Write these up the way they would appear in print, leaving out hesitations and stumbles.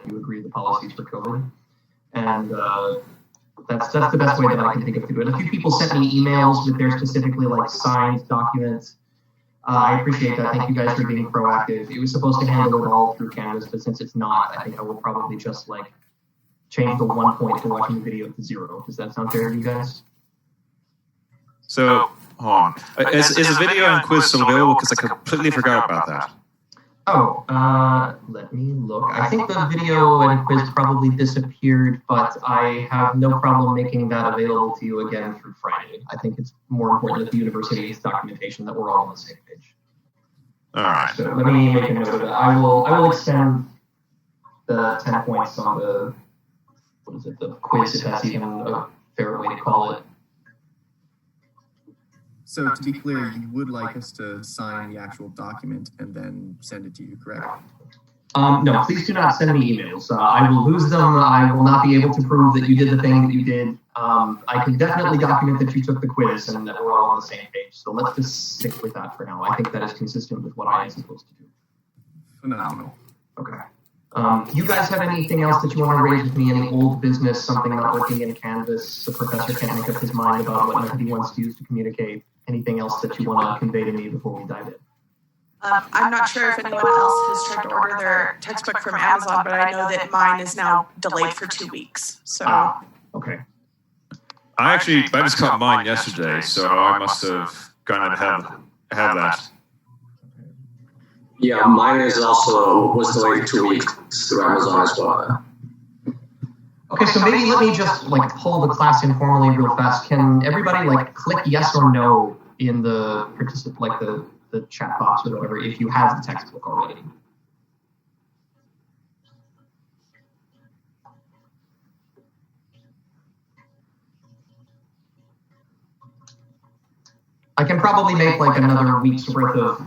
you agree the policies for COVID. And that's the best way that I can think of to do it. A few people sent me emails with their specifically like signed documents. I appreciate that. Thank you guys for being proactive. It was supposed to handle it all through Canvas, but since it's not, I think I will probably just like change the 1 point for watching the video to 0. Does that sound fair to you guys? So, hold on. Is the video and quiz still available? Because I completely forgot about that. Oh, let me look. I think the video and quiz probably disappeared, but I have no problem making that available to you again through Friday. I think it's more important that the university's documentation that we're all on the same page. All right. So let me make a note of that. I will extend the 10 points on the, the quiz, if that's even a fair way to call it. So to be clear, you would like us to sign the actual document and then send it to you, correct? No, please do not send me emails. I will lose them. I will not be able to prove that you did the thing that you did. I can definitely document that you took the quiz and that we're all on the same page. So let's just stick with that for now. I think that is consistent with what I am supposed to do. Phenomenal. Okay. You guys have anything else that you want to raise with me? Any old business, something not working in Canvas, the professor can't make up his mind about what method he wants to use to communicate? Anything else that you want to convey to me before we dive in? I'm not sure if anyone else has tried to order their textbook from Amazon, but I know that mine is now delayed for 2 weeks. So. Okay. I just got mine yesterday, so I must have gone and have that. Yeah, mine was delayed 2 weeks through Amazon as well. Okay, so maybe let me just like poll the class informally real fast. Can everybody like click yes or no in the the chat box or whatever if you have the textbook already? I can probably make like another week's worth of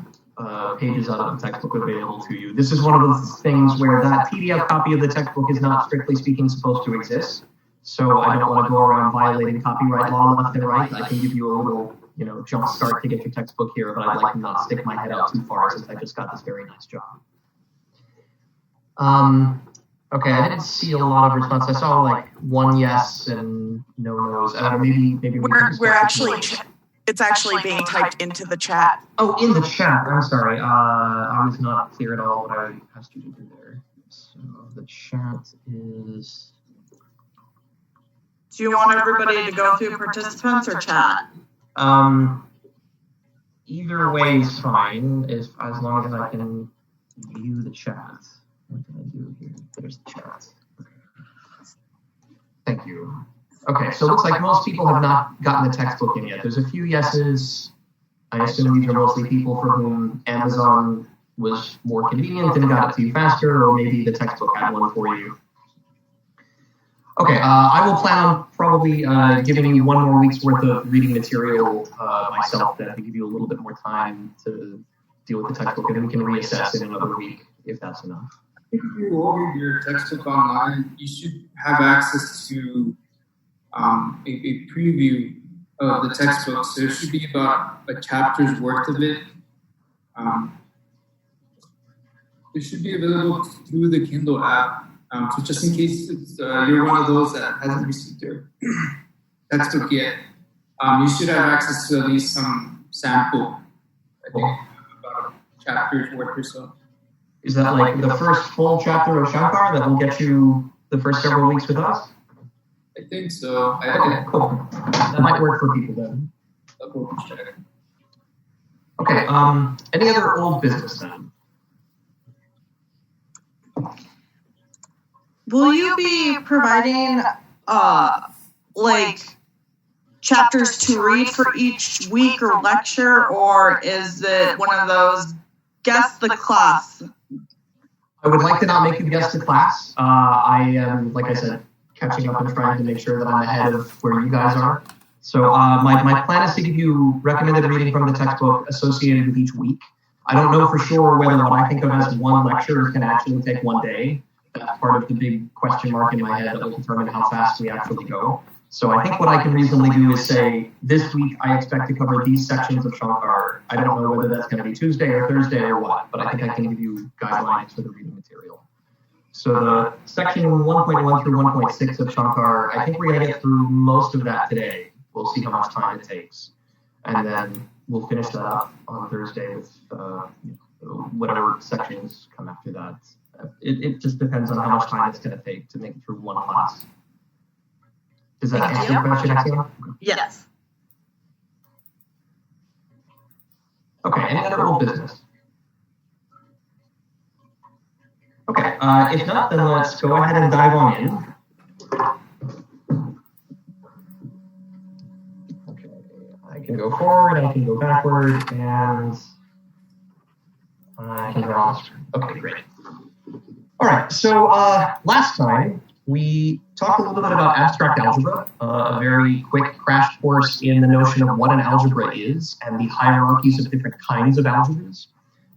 pages out of the textbook available to you. This is one of those things where that PDF copy of the textbook is not strictly speaking supposed to exist. So I don't want to go around violating copyright law left and right. I can give you a little, jump start to get your textbook here, but I'd like to not stick my head out too far since I just got this very nice job. Okay, I didn't see a lot of response. I saw like 1 yes and no no's. Maybe we're actually. It's actually being typed into the chat. Oh, in the chat. I'm sorry. I was not clear at all what I asked you to do there. So the chat is... Do you want everybody to go through participants or chat? Either way is fine, as long as I can view the chat. What can I do here? There's the chat. Okay. Thank you. Okay, so it looks like most people have not gotten the textbook in yet. There's a few yeses. I assume these are mostly people for whom Amazon was more convenient and got it to you faster, or maybe the textbook had one for you. Okay, I will plan on probably giving you 1 more week's worth of reading material myself then to give you a little bit more time to deal with the textbook, and we can reassess in another week if that's enough. If you order your textbook online, you should have access to a preview of the textbook, so there should be about a chapter's worth of it. It should be available through the Kindle app. So just in case you're one of those that hasn't received their textbook yet, you should have access to at least some sample, I think, about a chapter's worth or so. Is that like the first full chapter of Shankar that will get you the first several weeks with us? I think so. Okay, cool. That might work for people then. I'll go check. Okay, any other old business then? Will you be providing like chapters to read for each week or lecture, or is it one of those guess the class? I would like to not make you guess the class. I am, like I said, catching up and trying to make sure that I'm ahead of where you guys are. So my plan is to give you recommended reading from the textbook associated with each week. I don't know for sure whether what I think of as one lecture can actually take 1 day. That's part of the big question mark in my head that will determine how fast we actually go. So I think what I can reasonably do is say, this week I expect to cover these sections of Shankar. I don't know whether that's going to be Tuesday or Thursday or what, but I think I can give you guidelines for the reading material. So the section 1.1 through 1.6 of Shankar, I think we're going to get through most of that today. We'll see how much time it takes. And then we'll finish that up on Thursday with whatever sections come after that. It just depends on how much time it's going to take to make it through one class. Does that answer your question, Axel? Yes. Okay, any other old business? Okay, if not, then let's go ahead and dive on in. Okay, I can go forward, I can go backward, and I can go on the screen. Okay, great. All right, so last time we talked a little bit about abstract algebra, a very quick crash course in the notion of what an algebra is and the hierarchies of different kinds of algebras.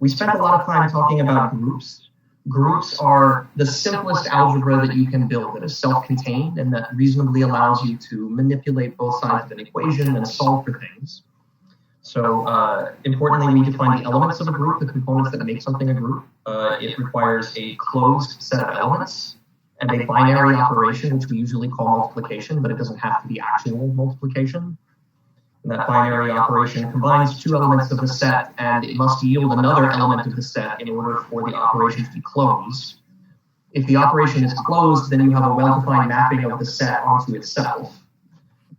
We spent a lot of time talking about groups. Groups are the simplest algebra that you can build that is self-contained and that reasonably allows you to manipulate both sides of an equation and solve for things. So importantly, we define the elements of a group, the components that make something a group. It requires a closed set of elements and a binary operation, which we usually call multiplication, but it doesn't have to be actual multiplication. And that binary operation combines two elements of the set, and it must yield another element of the set in order for the operation to be closed. If the operation is closed, then you have a well-defined mapping of the set onto itself.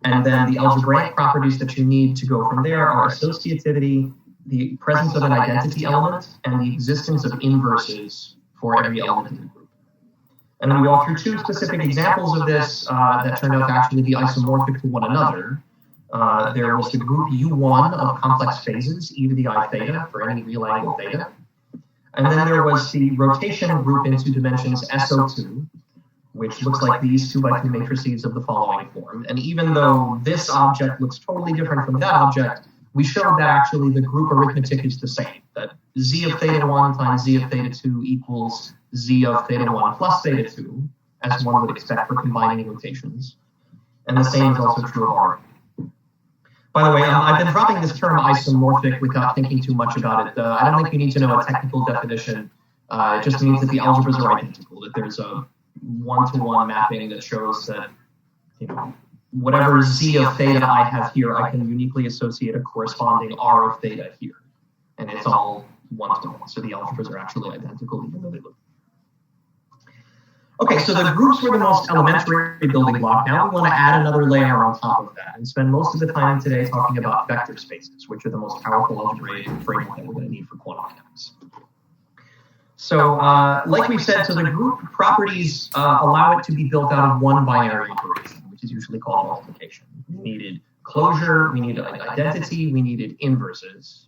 And then the algebraic properties that you need to go from there are associativity, the presence of an identity element, and the existence of inverses for every element in the group. And then we walk through two specific examples of this that turned out to actually be isomorphic to one another. There was the group U1 of complex phases, e to the I theta for any real angle theta. And then there was the rotation group into dimensions SO2, which looks like these 2x2 matrices of the following form. And even though this object looks totally different from that object, we showed that actually the group arithmetic is the same, that z of theta 1 times z of theta 2 equals z of theta 1 plus theta 2, as one would expect for combining rotations. And the same is also true of R. By the way, I've been dropping this term isomorphic without thinking too much about it. I don't think you need to know a technical definition. It just means that the algebras are identical, that there's a one-to-one mapping that shows that, whatever z of theta I have here, I can uniquely associate a corresponding r of theta here. And it's all one-to-one, so the algebras are actually identical even though they look. Okay, so the groups were the most elementary building block. Now we want to add another layer on top of that and spend most of the time today talking about vector spaces, which are the most powerful algebraic framework that we're going to need for quantum mechanics. So, like we said, so the group properties allow it to be built out of one binary operation, which is usually called multiplication. We needed closure, we needed identity, we needed inverses.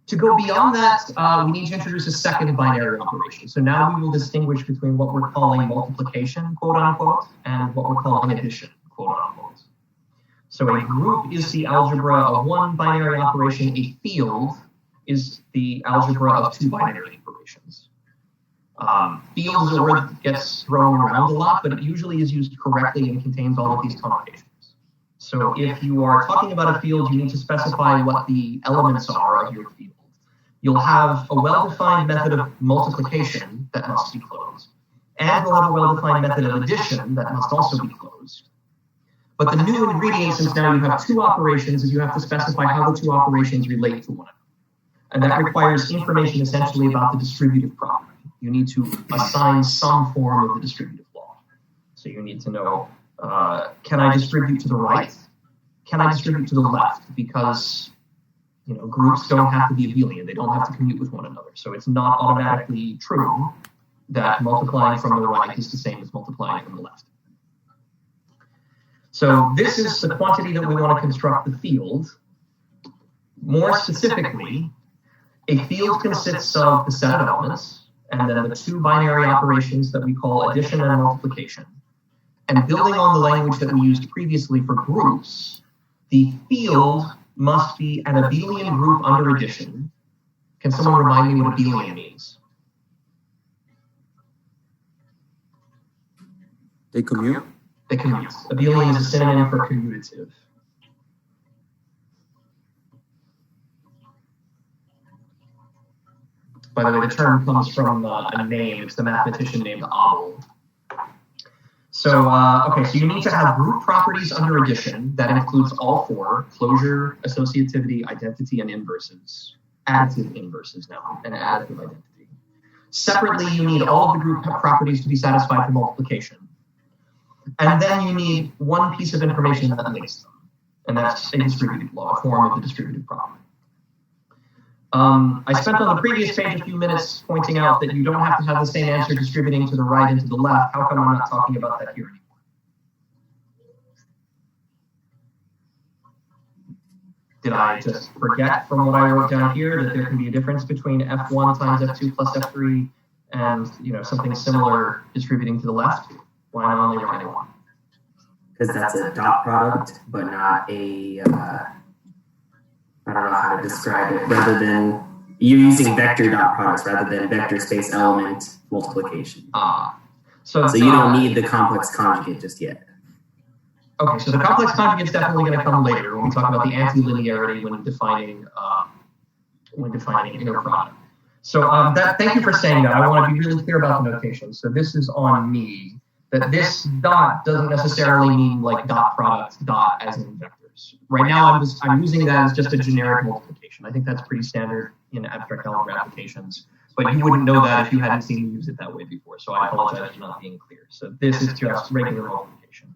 To go beyond that, we need to introduce a second binary operation. So now we will distinguish between what we're calling multiplication, quote unquote, and what we're calling addition, quote unquote. So a group is the algebra of one binary operation. A field is the algebra of two binary operations. Field is a word that gets thrown around a lot, but it usually is used correctly and contains all of these connotations. So if you are talking about a field, you need to specify what the elements are of your field. You'll have a well-defined method of multiplication that must be closed, and you'll have a well-defined method of addition that must also be closed. But the new ingredient, since now you have two operations, is you have to specify how the two operations relate to one another. And that requires information essentially about the distributive property. You need to assign some form of the distributive law. So you need to know, can I distribute to the right? Can I distribute to the left? Because groups don't have to be abelian. They don't have to commute with one another. So it's not automatically true that multiplying from the right is the same as multiplying from the left. So this is the quantity that we want to construct the field. More specifically, a field consists of the set of elements and then the two binary operations that we call addition and multiplication. And building on the language that we used previously for groups, the field must be an abelian group under addition. Can someone remind me what abelian means? They commute? They commute. Abelian is a synonym for commutative. By the way, the term comes from a name. It's the mathematician named Abel. So, okay, so you need to have group properties under addition. That includes all four: closure, associativity, identity, and inverses. Additive inverses now, and additive identity. Separately, you need all of the group properties to be satisfied for multiplication. And then you need one piece of information that links them. And that's a distributive law, a form of the distributive property. I spent on the previous page a few minutes pointing out that you don't have to have the same answer distributing to the right and to the left. How come I'm not talking about that here anymore? Did I just forget from what I wrote down here that there can be a difference between F1 times F2 plus F3 and something similar distributing to the left? Why am I only writing one? Because that's a dot product, but not a, I don't know how to describe it, rather than, you're using vector dot products rather than vector space element multiplication. So you don't need the complex conjugate just yet. Okay, so the complex conjugate is definitely going to come later when we talk about the antilinearity when defining inner product. So thank you for saying that. I want to be really clear about the notation. So this is on me. That this dot doesn't necessarily mean like dot product dot as in vectors. Right now I'm using that as just a generic multiplication. I think that's pretty standard in abstract algebra applications. But you wouldn't know that if you hadn't seen me use it that way before. So I apologize for not being clear. So this is just regular multiplication.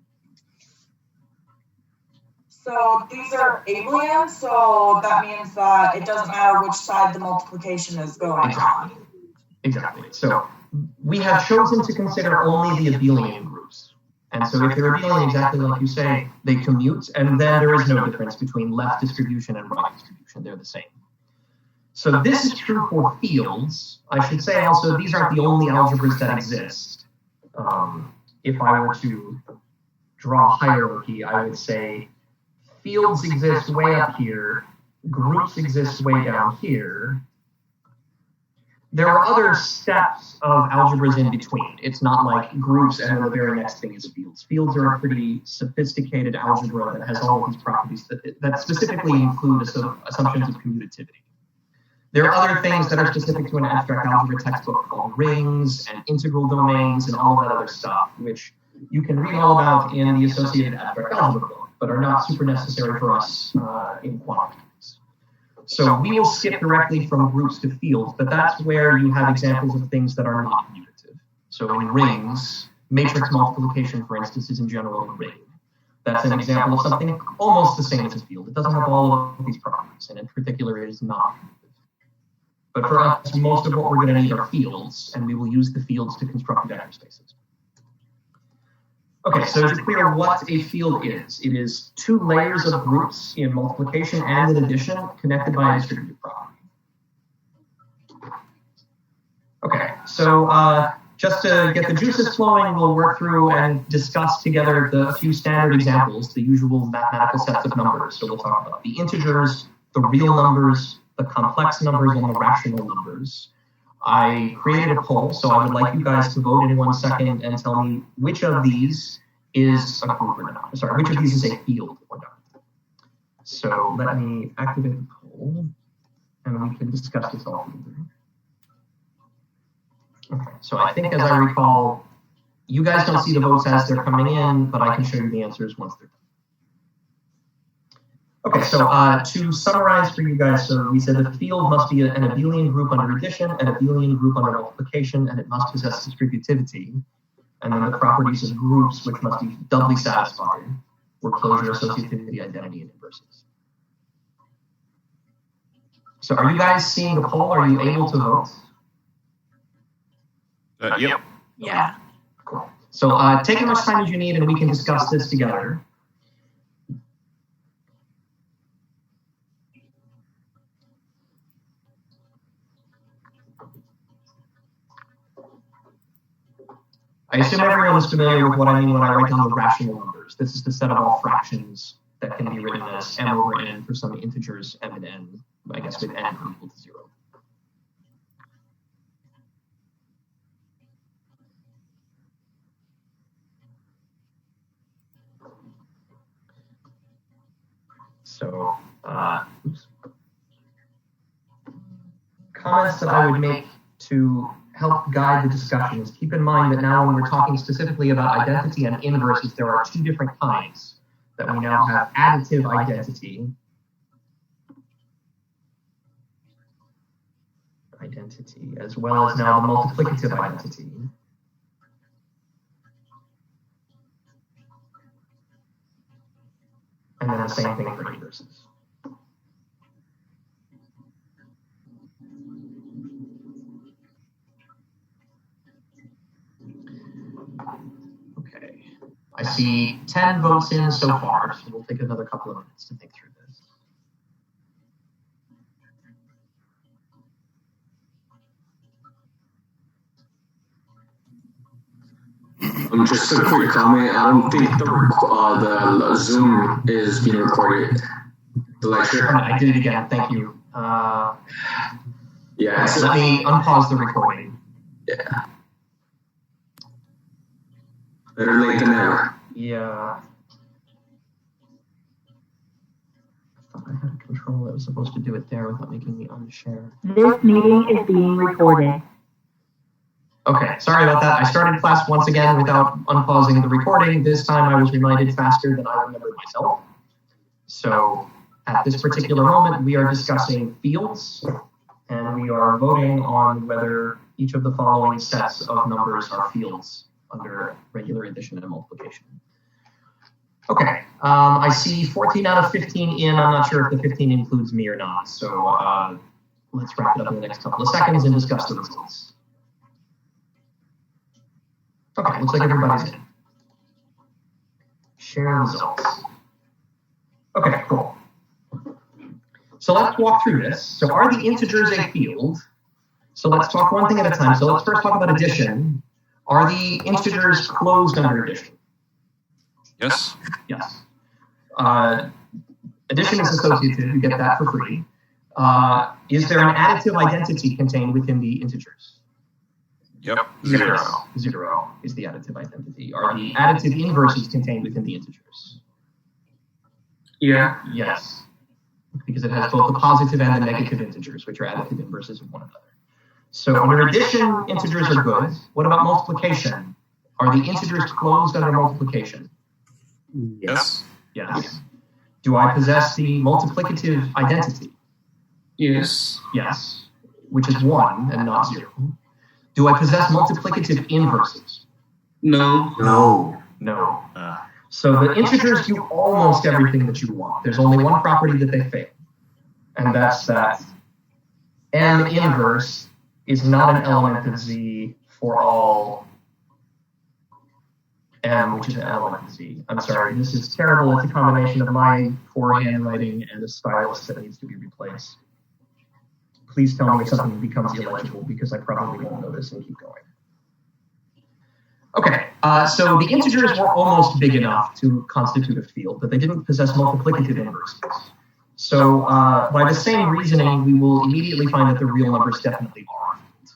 So these are abelian, so that means that it doesn't matter which side the multiplication is going on. Exactly. So we have chosen to consider only the abelian groups. And so if they're abelian, exactly like you say, they commute, and then there is no difference between left distribution and right distribution. They're the same. So this is true for fields. I should say also these aren't the only algebras that exist. If I were to draw a hierarchy, I would say fields exist way up here, groups exist way down here. There are other steps of algebras in between. It's not like groups and then the very next thing is fields. Fields are a pretty sophisticated algebra that has all of these properties that specifically include assumptions of commutativity. There are other things that are specific to an abstract algebra textbook called rings and integral domains and all of that other stuff, which you can read all about in the associated abstract algebra book, but are not super necessary for us in quantum. So we will skip directly from groups to fields, but that's where you have examples of things that are not commutative. So in rings, matrix multiplication, for instance, is in general a ring. That's an example of something almost the same as a field. It doesn't have all of these properties, and in particular, it is not commutative. But for us, most of what we're going to need are fields, and we will use the fields to construct vector spaces. Okay, so is it clear what a field is? It is two layers of groups in multiplication and in addition connected by a distributive property. Okay, so just to get the juices flowing, we'll work through and discuss together a few standard examples, the usual mathematical sets of numbers. So we'll talk about the integers, the real numbers, the complex numbers, and the rational numbers. I created a poll, so I would like you guys to vote in 1 second and tell me which of these is a group or not. Sorry, which of these is a field or not. So let me activate the poll, and we can discuss this all together. Okay, so I think as I recall, you guys don't see the votes as they're coming in, but I can show you the answers once they're done. Okay, so to summarize for you guys, so we said the field must be an abelian group under addition, an abelian group under multiplication, and it must possess distributivity. And then the properties of groups, which must be doubly satisfied, were closure, associativity, identity, and inverses. So are you guys seeing the poll? Are you able to vote? Yep. Yeah. Cool. So take as much time as you need, and we can discuss this together. I assume everyone is familiar with what I mean when I write down the rational numbers. This is the set of all fractions that can be written as m over n for some integers m and n, I guess with n equal to 0. So, comments that I would make to help guide the discussion is keep in mind that now when we're talking specifically about identity and inverses, there are two different kinds. That we now have additive identity, as well as now the multiplicative identity. And then the same thing for inverses. Okay, I see 10 votes in so far, so we'll take another couple of minutes to think through this. Just a quick comment. I don't think the Zoom is being recorded. The lecture. I did it again. Thank you. Yeah. So let me unpause the recording. Yeah. Better late than never. Yeah. I thought I had a control that was supposed to do it there without making me unshare. This meeting is being recorded. Okay, sorry about that. I started class once again without unpausing the recording. This time I was reminded faster than I remembered myself. So at this particular moment, we are discussing fields, and we are voting on whether each of the following sets of numbers are fields under regular addition and multiplication. Okay, I see 14 out of 15 in. I'm not sure if the 15 includes me or not. So let's wrap it up in the next couple of seconds and discuss the results. Okay, looks like everybody's in. Share results. Okay, cool. So let's walk through this. So are the integers a field? So let's talk one thing at a time. So let's first talk about addition. Are the integers closed under addition? Yes. Yes. Addition is associative. You get that for free. Is there an additive identity contained within the integers? Yep. Zero. Zero is the additive identity. Are the additive inverses contained within the integers? Yeah. Yes. Because it has both the positive and the negative integers, which are additive inverses of one another. So under addition, integers are good. What about multiplication? Are the integers closed under multiplication? Yes. Yes. Do I possess the multiplicative identity? Yes. Yes. Which is 1 and not 0. Do I possess multiplicative inverses? No. No. No. So the integers do almost everything that you want. There's only one property that they fail, and that's that M inverse is not an element of Z for all M, which is an element of Z. I'm sorry, this is terrible. It's a combination of my poor handwriting and a stylus that needs to be replaced. Please tell me if something becomes illegible, because I probably won't notice and keep going. Okay, so the integers were almost big enough to constitute a field, but they didn't possess multiplicative inverses. So by the same reasoning, we will immediately find that the real numbers definitely are a field.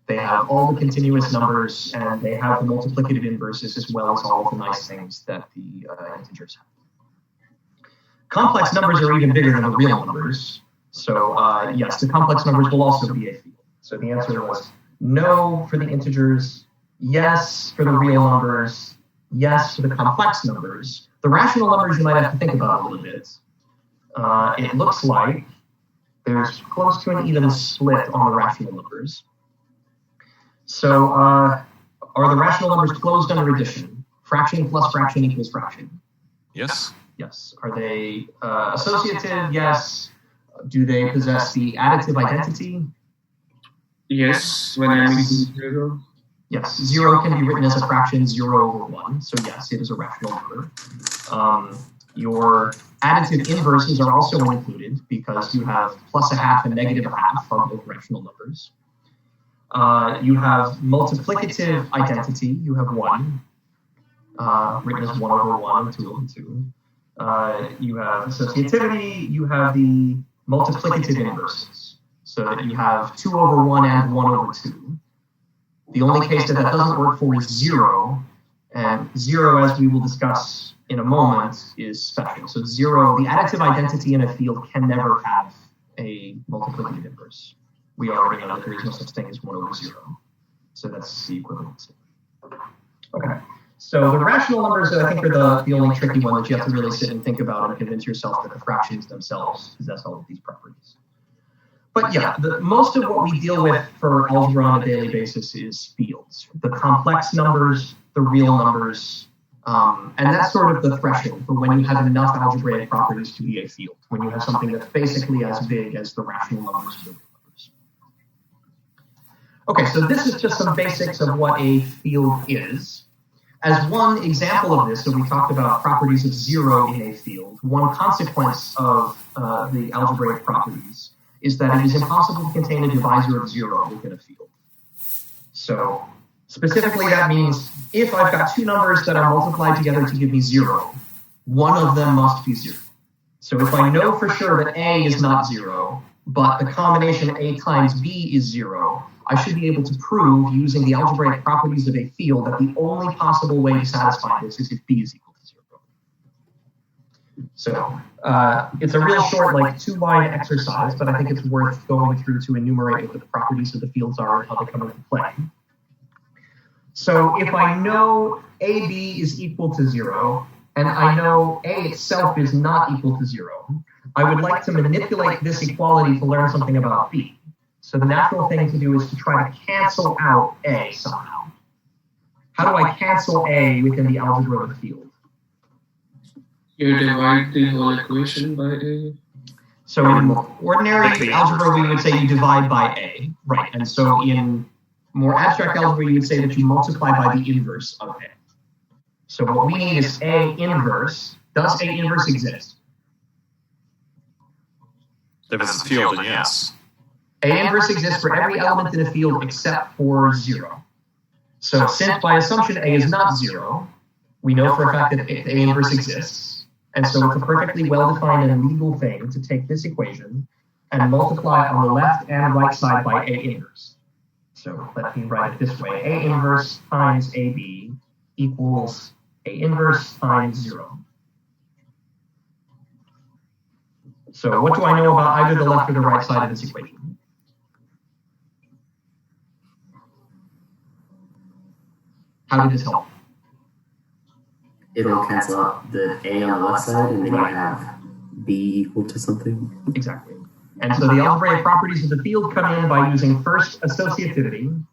They have all the continuous numbers, and they have the multiplicative inverses, as well as all of the nice things that the integers have. Complex numbers are even bigger than the real numbers. So yes, the complex numbers will also be a field. So the answer was no for the integers, yes for the real numbers, yes for the complex numbers. The rational numbers you might have to think about a little bit. It looks like there's close to an even split on the rational numbers. So are the rational numbers closed under addition? Fraction plus fraction equals fraction. Yes. Yes. Are they associative? Yes. Do they possess the additive identity? Yes. When M is 0. Yes. 0 can be written as a fraction 0 over 1. So yes, it is a rational number. Your additive inverses are also included because you have plus a half and negative a half on both rational numbers. You have multiplicative identity. You have 1, written as 1 over 1 and 2 over 2. You have associativity. You have the multiplicative inverses, so that you have 2 over 1 and 1 over 2. The only case that doesn't work for is 0, and 0, as we will discuss in a moment, is special. So 0, the additive identity in a field can never have a multiplicative inverse. we already know that there is no such thing as 1 over 0. So that's the equivalency. Okay. So the rational numbers, I think, are the only tricky one that you have to really sit and think about and convince yourself that the fractions themselves possess all of these properties. But yeah, most of what we deal with for algebra on a daily basis is fields. The complex numbers, the real numbers, and that's sort of the threshold for when you have enough algebraic properties to be a field, when you have something that's basically as big as the rational numbers or the real numbers. Okay, so this is just some basics of what a field is. As one example of this, so we talked about properties of 0 in a field. One consequence of the algebraic properties is that it is impossible to contain a divisor of 0 within a field. So specifically, that means if I've got two numbers that are multiplied together to give me 0, one of them must be 0. So if I know for sure that A is not 0, but the combination A times B is 0, I should be able to prove, using the algebraic properties of a field, that the only possible way to satisfy this is if B is equal to 0. So it's a real short, like 2-line exercise, but I think it's worth going through to enumerate what the properties of the fields are and how they come into play. So if I know AB is equal to 0, and I know A itself is not equal to 0, I would like to manipulate this equality to learn something about B. So the natural thing to do is to try to cancel out A somehow. How do I cancel A within the algebra of the field? You divide the whole equation by A. So in ordinary algebra, we would say you divide by A, right? And so in more abstract algebra, you would say that you multiply by the inverse of A. So what we need is A inverse. Does A inverse exist? If it's a field, then yes. A inverse exists for every element in a field except for 0. So since by assumption A is not 0, we know for a fact that A inverse exists. And so it's a perfectly well-defined and legal thing to take this equation and multiply on the left and right side by A inverse. So let me write it this way. A inverse times AB equals A inverse times 0. So what do I know about either the left or the right side of this equation? How did this help? It'll cancel out the A on the left side, and then you have B equal to something. Exactly. And so the algebraic properties of the field come in by using first associativity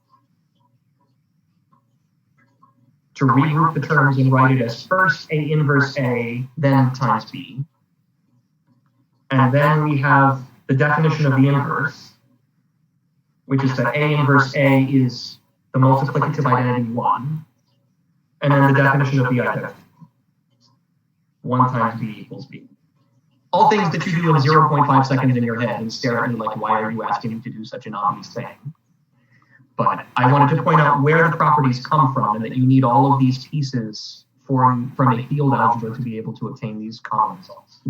to regroup the terms and write it as first A inverse A, then times B. And then we have the definition of the inverse, which is that A inverse A is the multiplicative identity 1. And then the definition of the identity. 1 times B equals B. All things that you do in 0.5 seconds in your head and stare at me like, why are you asking me to do such an obvious thing? But I wanted to point out where the properties come from and that you need all of these pieces from a field algebra to be able to obtain these common results.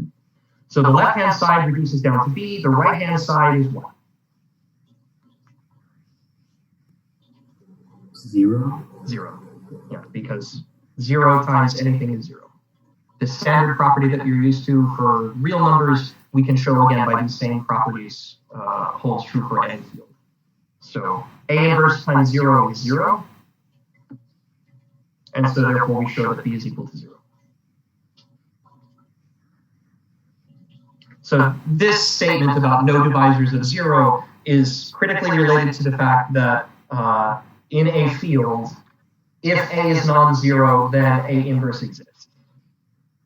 So the left-hand side reduces down to B, the right-hand side is what? 0? 0. Yeah, because 0 times anything is 0. The standard property that you're used to for real numbers, we can show again by these same properties holds true for any field. So A inverse times 0 is 0. And so therefore we show that B is equal to 0. So this statement about no divisors of 0 is critically related to the fact that in a field, if A is non-zero, then A inverse exists.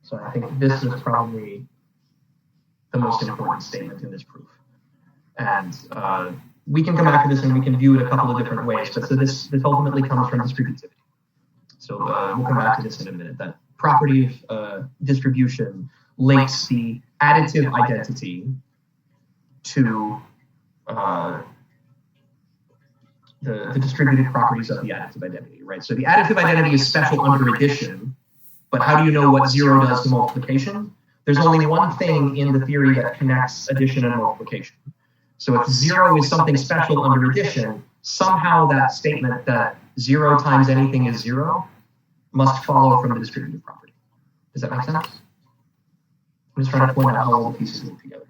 So I think this is probably the most important statement in this proof. And we can come back to this and we can view it a couple of different ways, but so this ultimately comes from distributivity. So we'll come back to this in a minute. That property of distribution links the additive identity to the distributed properties of the additive identity, right? So the additive identity is special under addition, but how do you know what 0 does to multiplication? There's only one thing in the theory that connects addition and multiplication. So if 0 is something special under addition, somehow that statement that 0 times anything is 0 must follow from the distributive property. Does that make sense? I'm just trying to point out how all the pieces link together.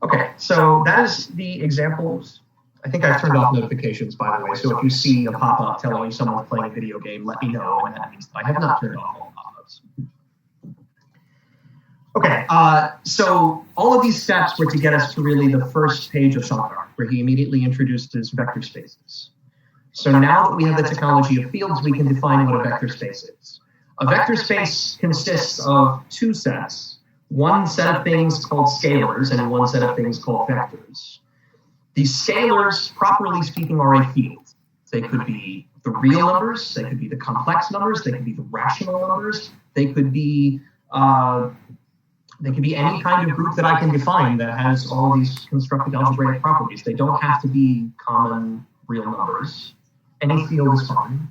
Okay, so that is the examples. I think I've turned off notifications, by the way, so if you see a pop-up telling you someone's playing a video game, let me know, and that means that I have not turned off all pop-ups. Okay, so all of these steps were to get us to really the first page of Shankar, where he immediately introduced his vector spaces. So now that we have the technology of fields, we can define what a vector space is. A vector space consists of two sets, one set of things called scalars and one set of things called vectors. These scalars, properly speaking, are a field. They could be the real numbers, they could be the complex numbers, they could be the rational numbers, they could be any kind of group that I can define that has all these constructed algebraic properties. They don't have to be common real numbers. Any field is fine.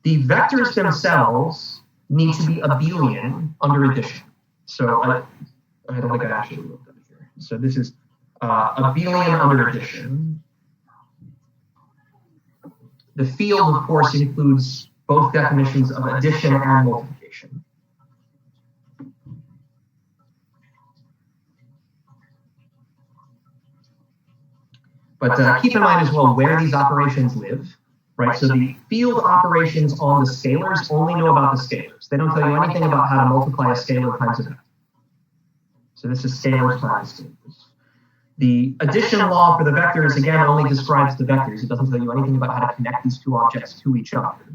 The vectors themselves need to be abelian under addition. So I don't think I actually wrote that here. So this is abelian under addition. The field, of course, includes both definitions of addition and multiplication. But keep in mind as well where these operations live, right? So the field operations on the scalars only know about the scalars. They don't tell you anything about how to multiply a scalar times a vector. So this is scalars times scalars. The addition law for the vectors, again, only describes the vectors. It doesn't tell you anything about how to connect these two objects to each other.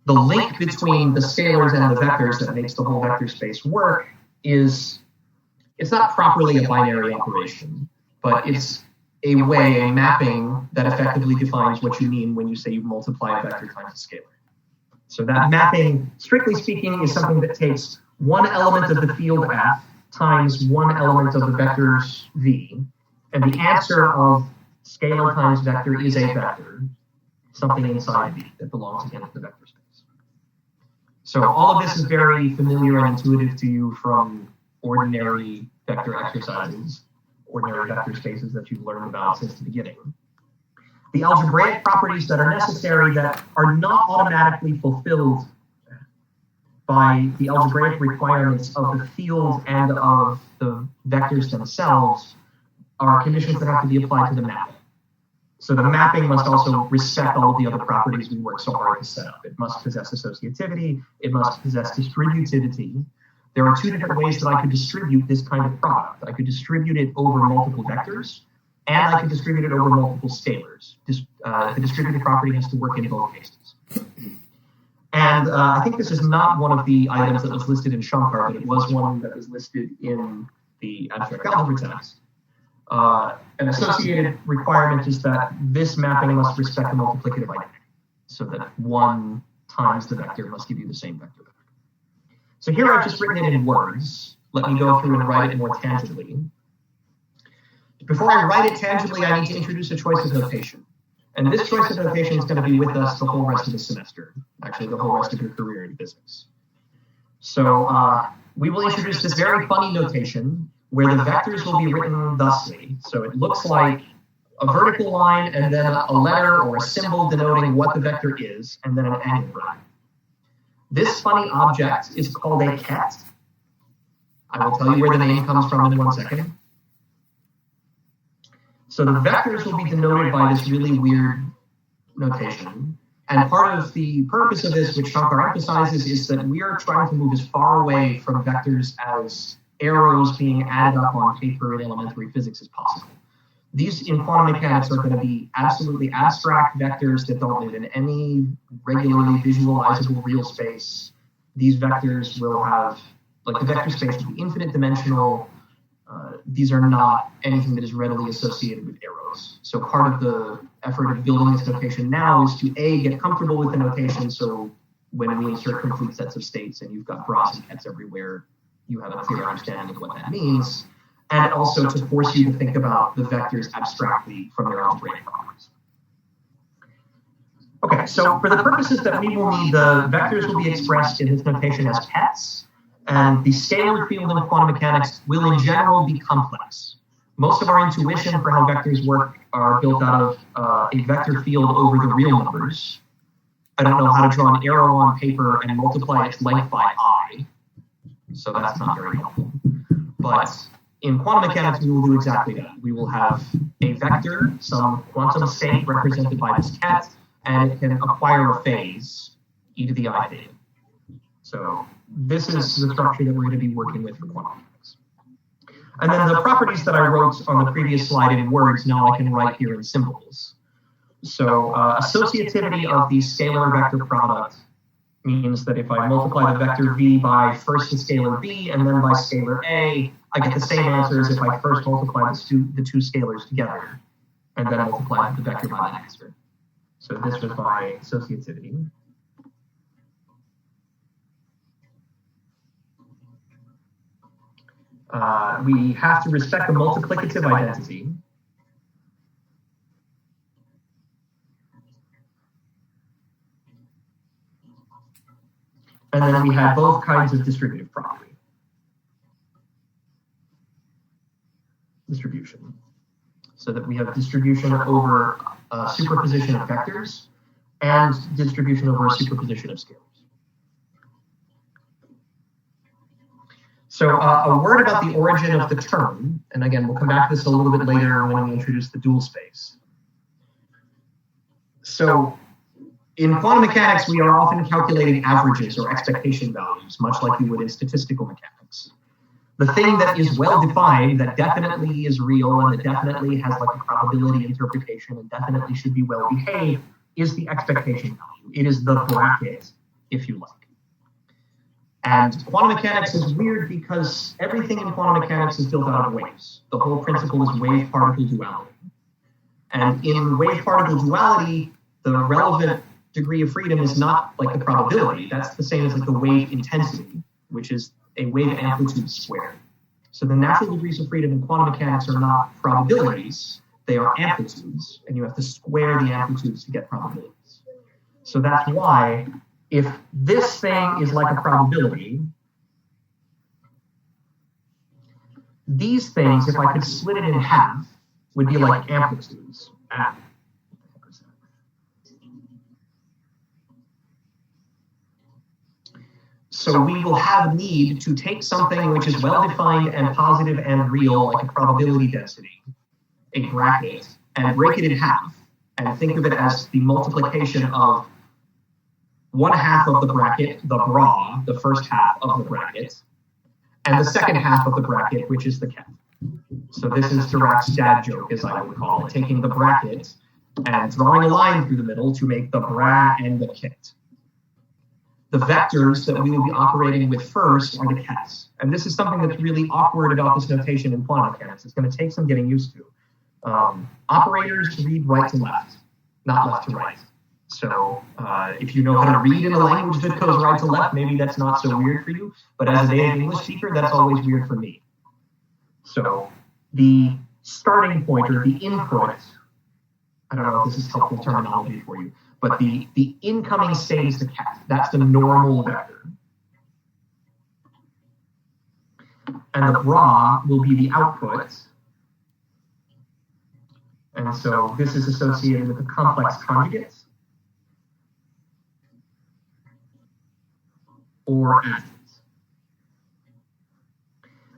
The link between the scalars and the vectors that makes the whole vector space work is, it's not properly a binary operation, but it's a mapping that effectively defines what you mean when you say you multiply a vector times a scalar. So that mapping, strictly speaking, is something that takes one element of the field F times one element of the vectors V, and the answer of scalar times vector is a vector, something inside V that belongs again to the vector space. So all of this is very familiar and intuitive to you from ordinary vector exercises, ordinary vector spaces that you've learned about since the beginning. The algebraic properties that are necessary that are not automatically fulfilled by the algebraic requirements of the field and of the vectors themselves are conditions that have to be applied to the mapping. So the mapping must also respect all of the other properties we work so hard to set up. It must possess associativity, it must possess distributivity. There are two different ways that I could distribute this kind of product. I could distribute it over multiple vectors, and I could distribute it over multiple scalars. The distributive property has to work in both cases. And I think this is not one of the items that was listed in Shankar, but it was one that was listed in the abstract algebra text. An associated requirement is that this mapping must respect the multiplicative identity, so that 1 times the vector must give you the same vector back. So here I've just written it in words. Let me go through and write it more tangibly. Before I write it tangibly, I need to introduce a choice of notation. And this choice of notation is going to be with us the whole rest of the semester, actually the whole rest of your career in physics. So we will introduce this very funny notation where the vectors will be written thusly. So it looks like a vertical line and then a letter or a symbol denoting what the vector is, and then an angle bracket. This funny object is called a ket. I will tell you where the name comes from in 1 second. So the vectors will be denoted by this really weird notation. And part of the purpose of this, which Shankar emphasizes, is that we are trying to move as far away from vectors as arrows being added up on paper in elementary physics as possible. These in quantum mechanics are going to be absolutely abstract vectors that don't live in any regularly visualizable real space. These vectors will have, like the vector space will be infinite dimensional. These are not anything that is readily associated with arrows. So part of the effort of building this notation now is to A, get comfortable with the notation, so when we insert complete sets of states and you've got bras and kets everywhere, you have a clear understanding of what that means, and also to force you to think about the vectors abstractly from their algebraic properties. Okay, so for the purposes that we will need, the vectors will be expressed in this notation as kets. And the scalar field in quantum mechanics will in general be complex. Most of our intuition for how vectors work are built out of a vector field over the real numbers. I don't know how to draw an arrow on paper and multiply its length by I, so that's not very helpful. But in quantum mechanics, we will do exactly that. We will have a vector, some quantum state represented by this cat, and it can acquire a phase, e to the I theta. So this is the structure that we're going to be working with for quantum mechanics. And then the properties that I wrote on the previous slide in words, now I can write here in symbols. So associativity of the scalar vector product means that if I multiply the vector v by first the scalar b and then by scalar a, I get the same answer as if I first multiply the two scalars together and then multiply the vector by the answer. So this was my associativity. We have to respect the multiplicative identity. And then we have both kinds of distributive property. Distribution. So that we have distribution over a superposition of vectors and distribution over a superposition of scalars. So a word about the origin of the term, and again, we'll come back to this a little bit later when we introduce the dual space. So in quantum mechanics, we are often calculating averages or expectation values, much like we would in statistical mechanics. The thing that is well defined, that definitely is real and that definitely has like a probability interpretation and definitely should be well behaved is the expectation value. It is the bracket, if you like. And quantum mechanics is weird because everything in quantum mechanics is built out of waves. The whole principle is wave-particle duality. And in wave-particle duality, the relevant degree of freedom is not like the probability. That's the same as like the wave intensity, which is a wave amplitude squared. So the natural degrees of freedom in quantum mechanics are not probabilities, they are amplitudes, and you have to square the amplitudes to get probabilities. So that's why if this thing is like a probability, these things, if I could split it in half, would be like amplitudes. So we will have a need to take something which is well-defined and positive and real, like a probability density, a bracket, and break it in half, and think of it as the multiplication of 1/2 of the bracket, the bra, the first half of the bracket, and the second half of the bracket, which is the ket. So this is Dirac's dad joke, as I would call it, taking the bracket and drawing a line through the middle to make the bra and the ket. The vectors that we will be operating with first are the kets. And this is something that's really awkward about this notation in quantum mechanics. It's going to take some getting used to. Operators read right to left, not left to right. So if you know how to read in a language that goes right to left, maybe that's not so weird for you. But as a native English speaker, that's always weird for me. So the starting point or the input, I don't know if this is helpful terminology for you, but the incoming state is the ket. That's the normal vector. And the bra will be the output. And so this is associated with the complex conjugate or adjunct.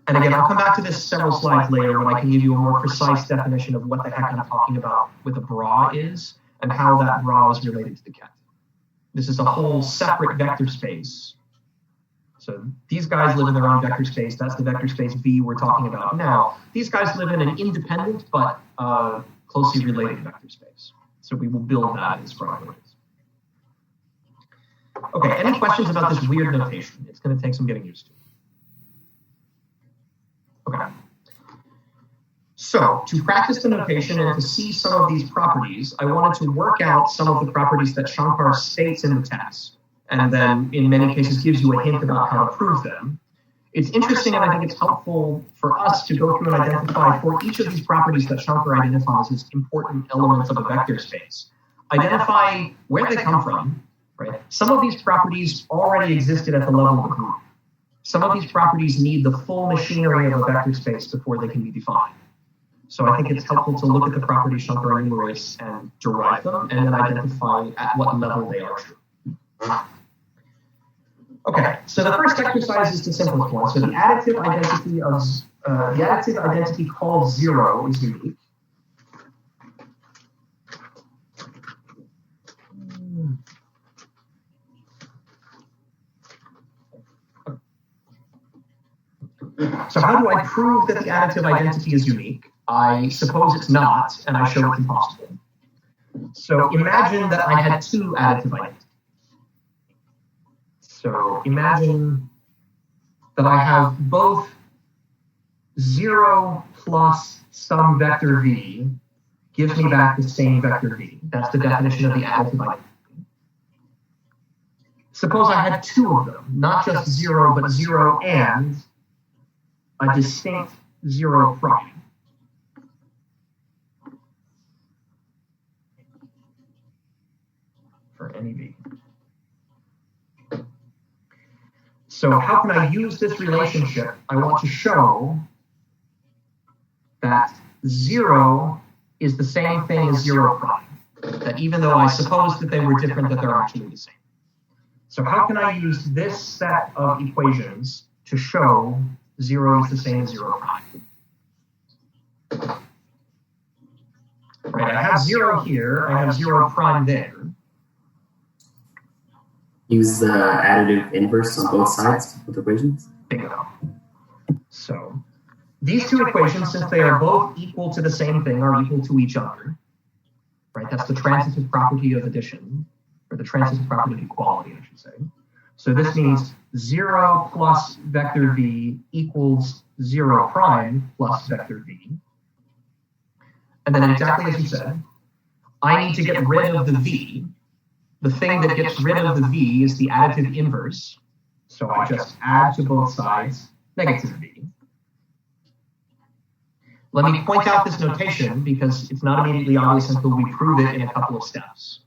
And again, I'll come back to this several slides later when I can give you a more precise definition of what the heck I'm talking about with a bra is and how that bra is related to the ket. This is a whole separate vector space. So these guys live in their own vector space. That's the vector space V we're talking about now. These guys live in an independent but closely related vector space. So we will build that as properties. Okay, any questions about this weird notation? It's going to take some getting used to. Okay. So to practice the notation and to see some of these properties, I wanted to work out some of the properties that Shankar states in the text, and then in many cases gives you a hint about how to prove them. It's interesting, and I think it's helpful for us to go through and identify for each of these properties that Shankar identifies as important elements of a vector space. Identify where they come from, right? Some of these properties already existed at the level of a group. Some of these properties need the full machinery of a vector space before they can be defined. So I think it's helpful to look at the properties Shankar enumerates and derive them, and then identify at what level they are true. Okay, so the first exercise is the simplest one. So the additive identity of the additive identity called 0 is unique. So how do I prove that the additive identity is unique? I suppose it's not, and I show it's impossible. So imagine that I had two additive identities. So imagine that I have both 0 plus some vector v gives me back the same vector v. That's the definition of the additive identity. Suppose I had two of them, not just 0, but 0 and a distinct 0 prime. For any v. So how can I use this relationship? I want to show that 0 is the same thing as 0 prime. That even though I suppose that they were different, that they're actually the same. So how can I use this set of equations to show 0 is the same as 0 prime? Right, I have 0 here, I have 0 prime there. Use the additive inverse on both sides of the equations? Bingo. So these two equations, since they are both equal to the same thing, are equal to each other. Right, that's the transitive property of addition, or the transitive property of equality, I should say. So this means 0 plus vector v equals 0 prime plus vector v. And then exactly as you said, I need to get rid of the v. The thing that gets rid of the v is the additive inverse. So I just add to both sides negative v. Let me point out this notation because it's not immediately obvious until we prove it in a couple of steps.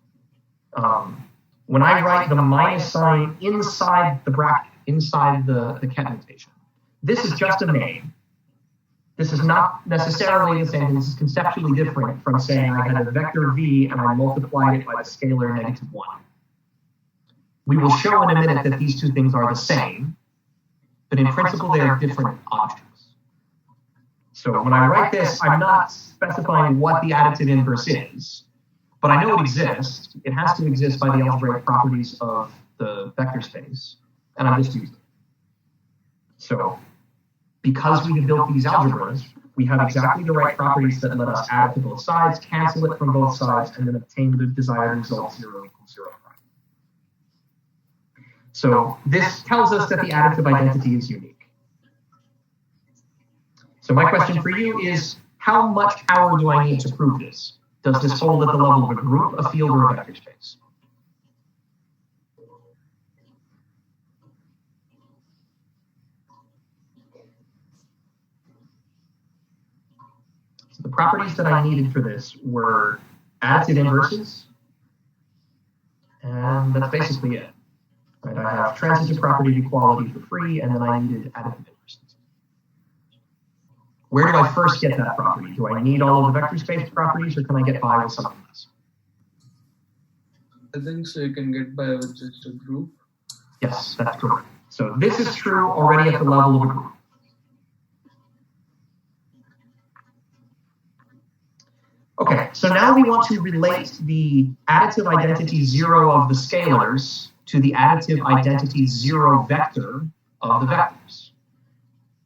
When I write the minus sign inside the bracket, inside the ket notation, this is just a name. This is not necessarily the same thing. This is conceptually different from saying I had a vector v and I multiplied it by the scalar -1. We will show in a minute that these two things are the same, but in principle they are different objects. So when I write this, I'm not specifying what the additive inverse is, but I know it exists. It has to exist by the algebraic properties of the vector space, and I'm just using it. So because we have built these algebras, we have exactly the right properties that let us add to both sides, cancel it from both sides, and then obtain the desired result 0 equals 0 prime. So this tells us that the additive identity is unique. So my question for you is, how much power do I need to prove this? Does this hold at the level of a group, a field, or a vector space? So the properties that I needed for this were additive inverses, and that's basically it. Right? I have transitive property of equality for free, and then I needed additive inverses. Where do I first get that property? Do I need all of the vector space properties, or can I get by with something else? I think so you can get by with just a group. Yes, that's correct. So this is true already at the level of a group. Okay, so now we want to relate the additive identity 0 of the scalars to the additive identity 0 vector of the vectors.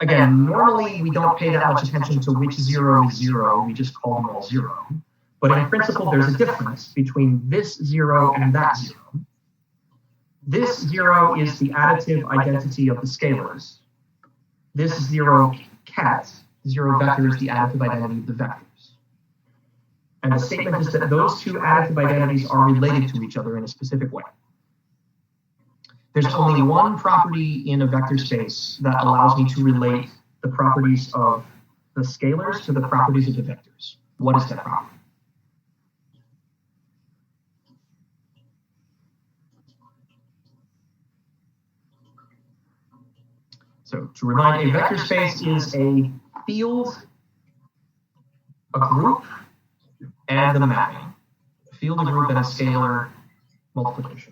Again, normally we don't pay that much attention to which 0 is 0, we just call them all 0. But in principle, there's a difference between this 0 and that 0. This 0 is the additive identity of the scalars. This 0 ket, 0 vector, is the additive identity of the vectors. And the statement is that those two additive identities are related to each other in a specific way. There's only one property in a vector space that allows me to relate the properties of the scalars to the properties of the vectors. What is that property? So to remind, a vector space is a field, a group, and a mapping. A field, a group, and a scalar multiplication.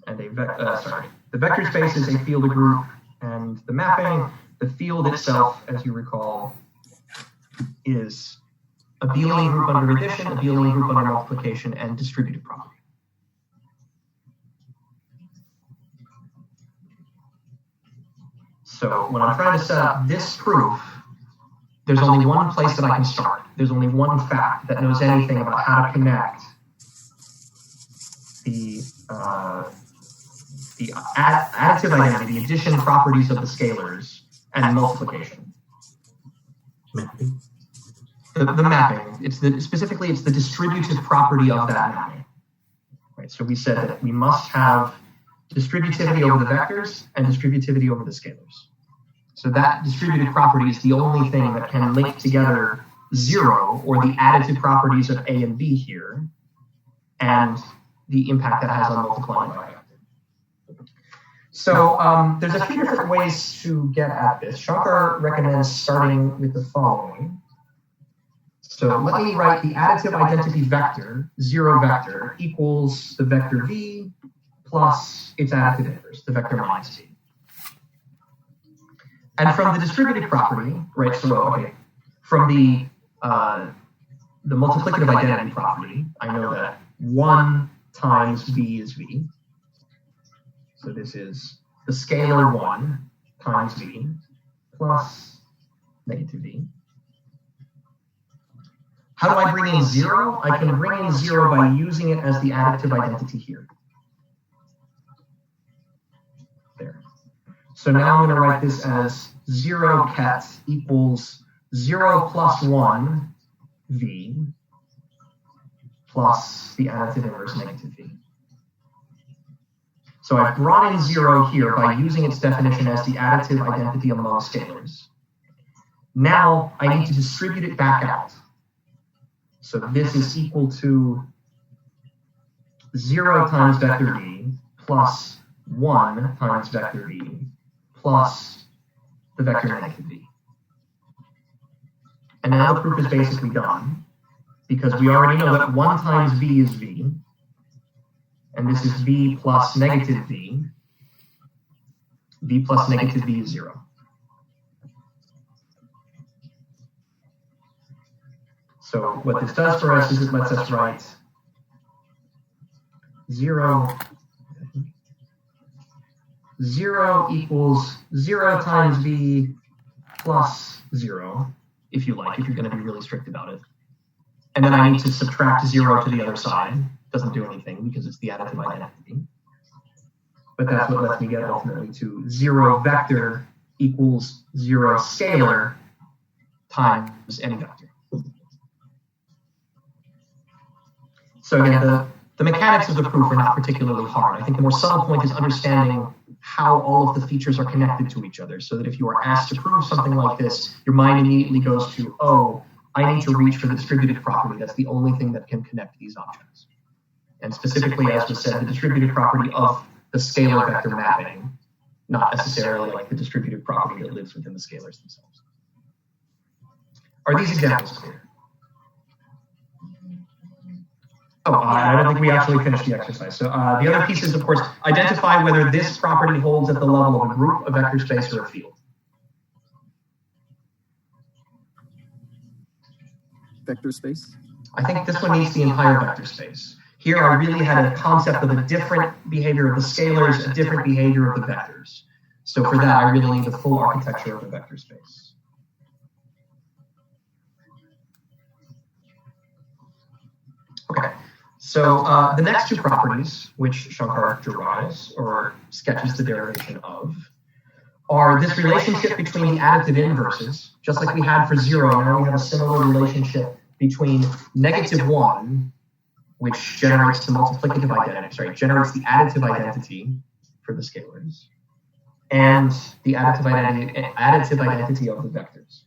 And the vector space is a field, a group, And the mapping, the field itself, as you recall, is abelian group under addition, abelian group under multiplication, and distributive property. So when I'm trying to set up this proof, there's only one place that I can start. There's only one fact that knows anything about how to connect the additive identity, the addition properties of the scalars, and multiplication. The mapping. Specifically, it's the distributive property of that mapping. Right. So we said that we must have distributivity over the vectors and distributivity over the scalars. So that distributive property is the only thing that can link together 0, or the additive properties of A and B here, and the impact that has on multiplying by vector. So there's a few different ways to get at this. Shankar recommends starting with the following. So let me write the additive identity vector, 0 vector, equals the vector V plus its additive inverse, the vector minus V. And from the distributive property, right, from the multiplicative identity property, I know that 1 times V is V. So this is the scalar 1 times V plus negative V. How do I bring in 0? I can bring in 0 by using it as the additive identity here. There. So now I'm going to write this as 0 ket equals 0 plus 1 V plus the additive inverse negative V. So I've brought in 0 here by using its definition as the additive identity among scalars. Now I need to distribute it back out. So this is equal to 0 times vector V plus 1 times vector V plus the vector negative V. And now the proof is basically done, because we already know that 1 times V is V, and this is V plus negative V. V plus negative V is 0. So what this does for us is it lets us write 0 equals 0 times V plus 0, if you like, if you're going to be really strict about it. And then I need to subtract 0 to the other side. Doesn't do anything because it's the additive identity. But that's what lets me get ultimately to 0 vector equals 0 scalar times any vector. So again, the mechanics of the proof are not particularly hard. I think the more subtle point is understanding how all of the features are connected to each other, so that if you are asked to prove something like this, your mind immediately goes to, oh, I need to reach for the distributive property. That's the only thing that can connect these objects. And specifically, as was said, the distributive property of the scalar vector mapping, not necessarily like the distributive property that lives within the scalars themselves. Are these examples clear? Oh, I don't think we actually finished the exercise. So the other piece is, of course, identify whether this property holds at the level of a group, a vector space, or a field. Vector space? I think this one needs the entire vector space. Here I really had a concept of a different behavior of the scalars, a different behavior of the vectors. So for that, I really need the full architecture of the vector space. Okay. So the next two properties, which Shankar derives or sketches the derivation of, are this relationship between the additive inverses, just like we had for 0. Now we have a similar relationship between -1, which generates the multiplicative identity, generates the additive identity for the scalars, and the additive identity of the vectors.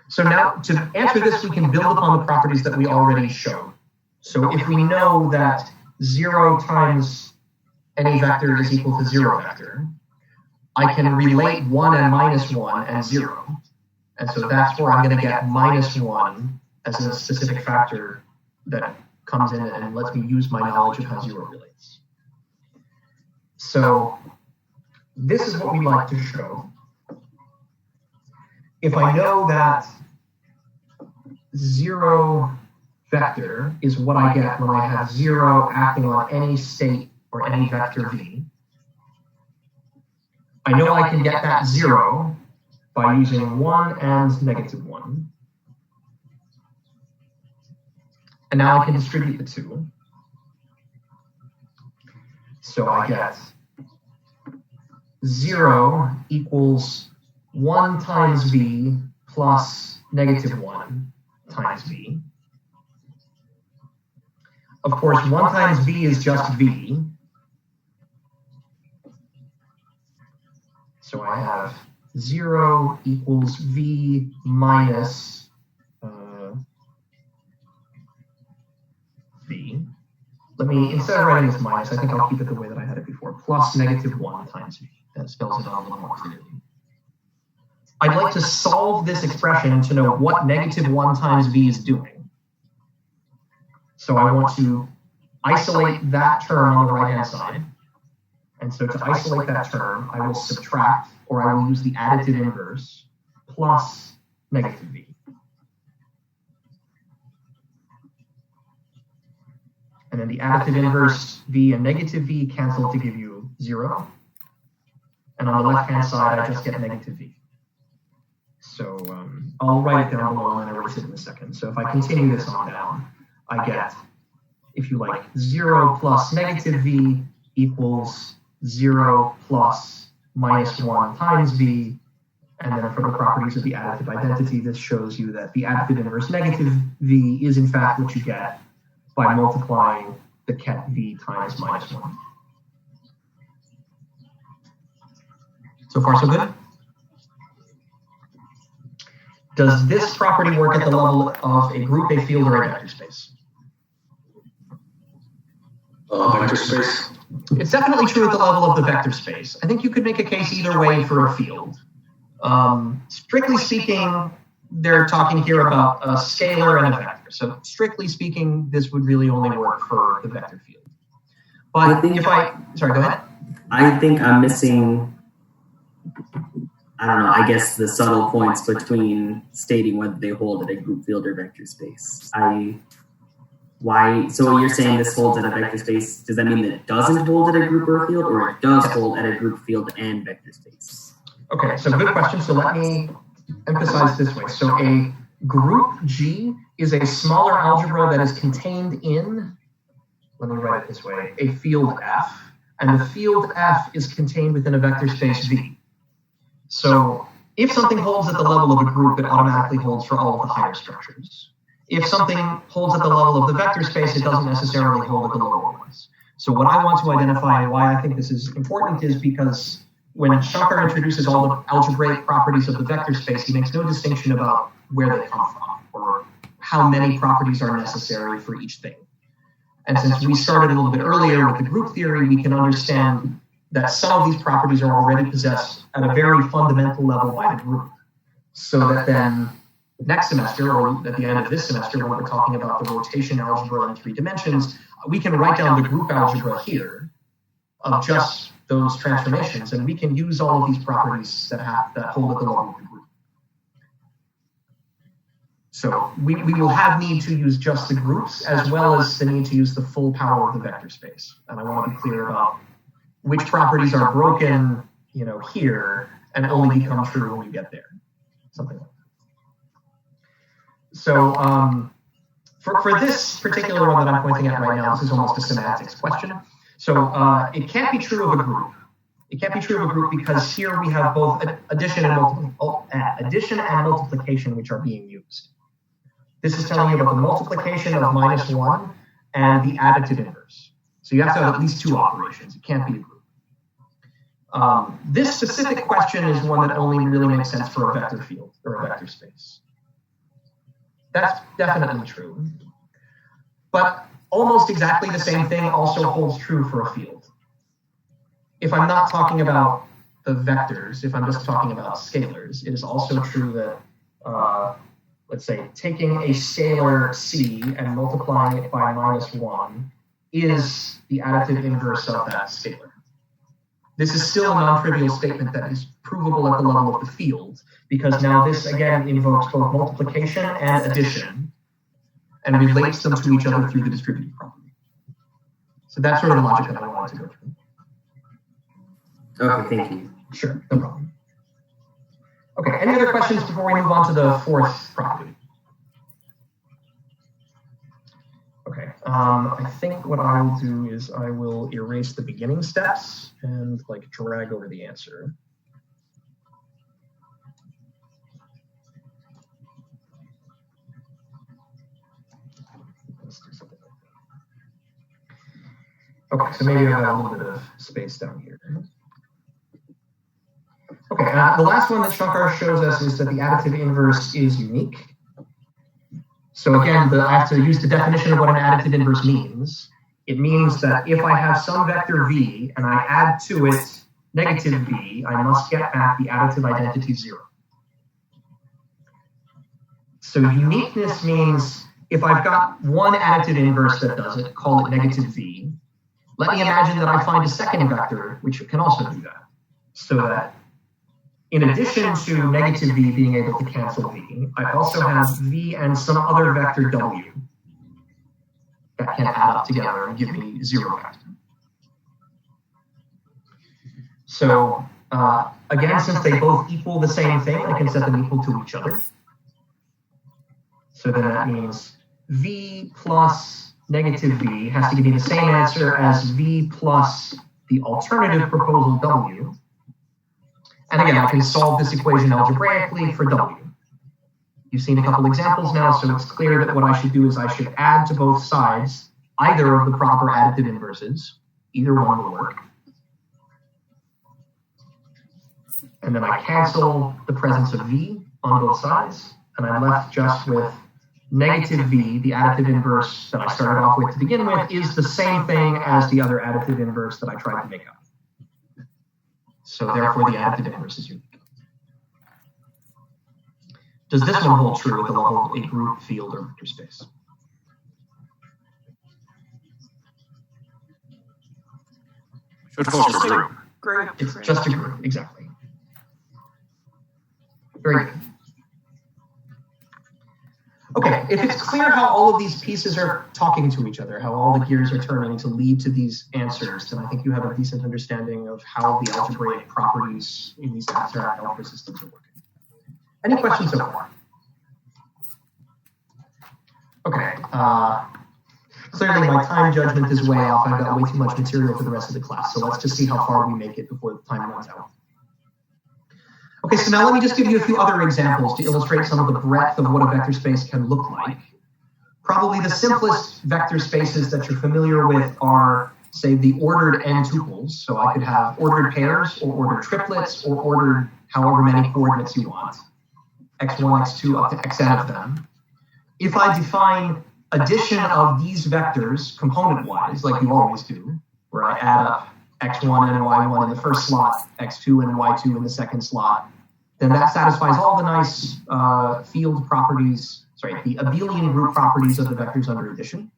So now, to answer this, we can build upon the properties that we already showed. So if we know that 0 times any vector is equal to 0 vector, I can relate 1 and -1 and 0. And so that's where I'm going to get -1 as a specific factor that comes in and lets me use my knowledge of how 0 relates. So this is what we like to show. If I know that 0 vector is what I get when I have 0 acting on any state or any vector v, I know I can get that 0 by using 1 and -1. And now I can distribute the 2. So I get 0 equals 1 times v plus -1 times v. Of course, 1 times v is just v. So I have 0 equals v minus v. Let me, instead of writing this minus, I think I'll keep it the way that I had it before, plus -1 times v. That spells it out a little more clearly. I'd like to solve this expression to know what -1 times v is doing. So I want to isolate that term on the right-hand side. And so to isolate that term, I will subtract, or I will use the additive inverse, plus -v. And then the additive inverse v and -v cancel to give you 0. And on the left-hand side, I just get -v. So I'll write it down below and erase it in a second. So if I continue this on down, I get, if you like, 0 plus -v equals 0 plus -1 times v. And then for the properties of the additive identity, this shows you that the additive inverse -v is in fact what you get by multiplying the ket v times -1. So far, so good? Does this property work at the level of a group, a field, or a vector space? Vector space. It's definitely true at the level of the vector space. I think you could make a case either way for a field. Strictly speaking, they're talking here about a scalar and a vector. So strictly speaking, this would really only work for the vector field. But sorry, go ahead. I think I'm missing, I don't know, I guess the subtle points between stating whether they hold at a group field or vector space. So you're saying this holds at a vector space, does that mean that it doesn't hold at a group or a field, or it does hold at a group field and vector space? Okay, so good question. So let me emphasize this way. So a group G is a smaller algebra that is contained in, let me write it this way, a field F, and the field F is contained within a vector space V. So if something holds at the level of a group, it automatically holds for all of the higher structures. If something holds at the level of the vector space, it doesn't necessarily hold at the lower ones. So what I want to identify and why I think this is important is because when Shankar introduces all the algebraic properties of the vector space, he makes no distinction about where they come from or how many properties are necessary for each thing. And since we started a little bit earlier with the group theory, we can understand that some of these properties are already possessed at a very fundamental level by the group. So that then next semester, or at the end of this semester, when we're talking about the rotation algebra in 3 dimensions, we can write down the group algebra here of just those transformations, and we can use all of these properties that hold at the level of the group. So we will have need to use just the groups as well as the need to use the full power of the vector space. And I want to be clear about which properties are broken, here and only become true when we get there. Something like that. So for this particular one that I'm pointing at right now, this is almost a semantics question. So it can't be true of a group. It can't be true of a group because here we have both addition and multiplication which are being used. This is telling you about the multiplication of -1 and the additive inverse. So you have to have at least 2 operations. It can't be a group. This specific question is one that only really makes sense for a vector field or a vector space. That's definitely true. But almost exactly the same thing also holds true for a field. If I'm not talking about the vectors, if I'm just talking about scalars, it is also true that, let's say, taking a scalar C and multiplying it by -1 is the additive inverse of that scalar. This is still a non-trivial statement that is provable at the level of the field, because now this again invokes both multiplication and addition, and relates them to each other through the distributive property. So that's sort of the logic that I wanted to go through. Okay, thank you. Sure, no problem. Okay, any other questions before we move on to the fourth property? Okay, I think what I will do is I will erase the beginning steps and like drag over the answer. Let's do something like that. Okay, so maybe I've got a little bit of space down here. Okay, the last one that Shankar shows us is that the additive inverse is unique. So again, I have to use the definition of what an additive inverse means. It means that if I have some vector v and I add to it negative v, I must get back the additive identity 0. So uniqueness means if I've got one additive inverse that does it, call it negative v, let me imagine that I find a second vector which can also do that. So that in addition to negative v being able to cancel v, I also have v and some other vector w that can add up together and give me 0 vector. So again, since they both equal the same thing, I can set them equal to each other. So then that means v plus negative v has to give me the same answer as v plus the alternative proposal w. And again, I can solve this equation algebraically for w. You've seen a couple examples now, so it's clear that what I should do is I should add to both sides either of the proper additive inverses. Either one will work. And then I cancel the presence of v on both sides, and I'm left just with negative v, the additive inverse that I started off with to begin with, is the same thing as the other additive inverse that I tried to make up. So therefore, the additive inverse is unique. Does this one hold true at the level of a group, field, or vector space? Should hold for group. It's just a group, exactly. Very good. Okay, if it's clear how all of these pieces are talking to each other, how all the gears are turning to lead to these answers, then I think you have a decent understanding of how the algebraic properties in these abstract algebra systems are working. Any questions so far? Okay, clearly my time judgment is way off. I've got way too much material for the rest of the class, so let's just see how far we make it before the time runs out. Okay, so now let me just give you a few other examples to illustrate some of the breadth of what a vector space can look like. Probably the simplest vector spaces that you're familiar with are, say, the ordered n tuples. So I could have ordered pairs or ordered triplets or ordered however many coordinates you want, x1, x2, up to xn of them. If I define addition of these vectors component-wise, like you always do, where I add up x1 and y1 in the first slot, x2 and y2 in the second slot, then that satisfies all the nice field properties, the abelian group properties of the vectors under addition.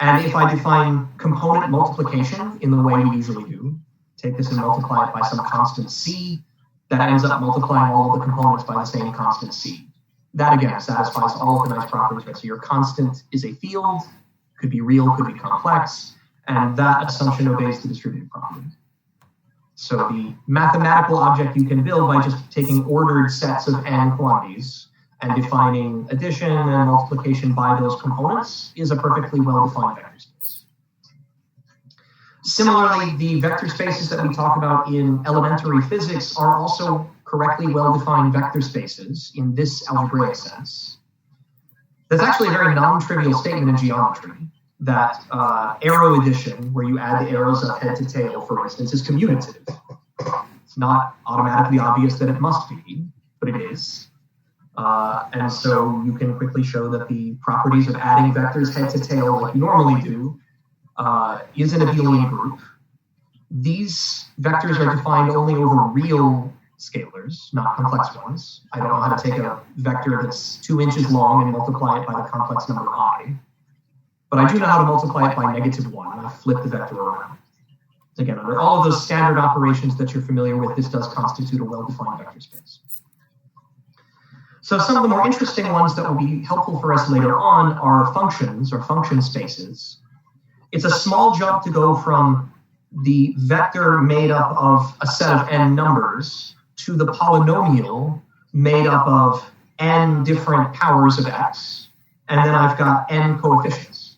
And if I define component multiplication in the way we usually do, take this and multiply it by some constant c, that ends up multiplying all of the components by the same constant c. That again satisfies all of the nice properties. Right? So your constant is a field, could be real, could be complex, and that assumption obeys the distributive property. So the mathematical object you can build by just taking ordered sets of n quantities and defining addition and multiplication by those components is a perfectly well-defined vector space. Similarly, the vector spaces that we talk about in elementary physics are also correctly well-defined vector spaces in this algebraic sense. That's actually a very non-trivial statement in geometry, that arrow addition, where you add the arrows up head to tail, for instance, is commutative. It's not automatically obvious that it must be, but it is. And so you can quickly show that the properties of adding vectors head to tail, like you normally do, is an abelian group. These vectors are defined only over real scalars, not complex ones. I don't know how to take a vector that's 2 inches long and multiply it by the complex number I. But I do know how to multiply it by -1, and I flip the vector around. Again, under all of those standard operations that you're familiar with, this does constitute a well-defined vector space. So some of the more interesting ones that will be helpful for us later on are functions or function spaces. It's a small jump to go from the vector made up of a set of n numbers to the polynomial made up of n different powers of x, and then I've got n coefficients.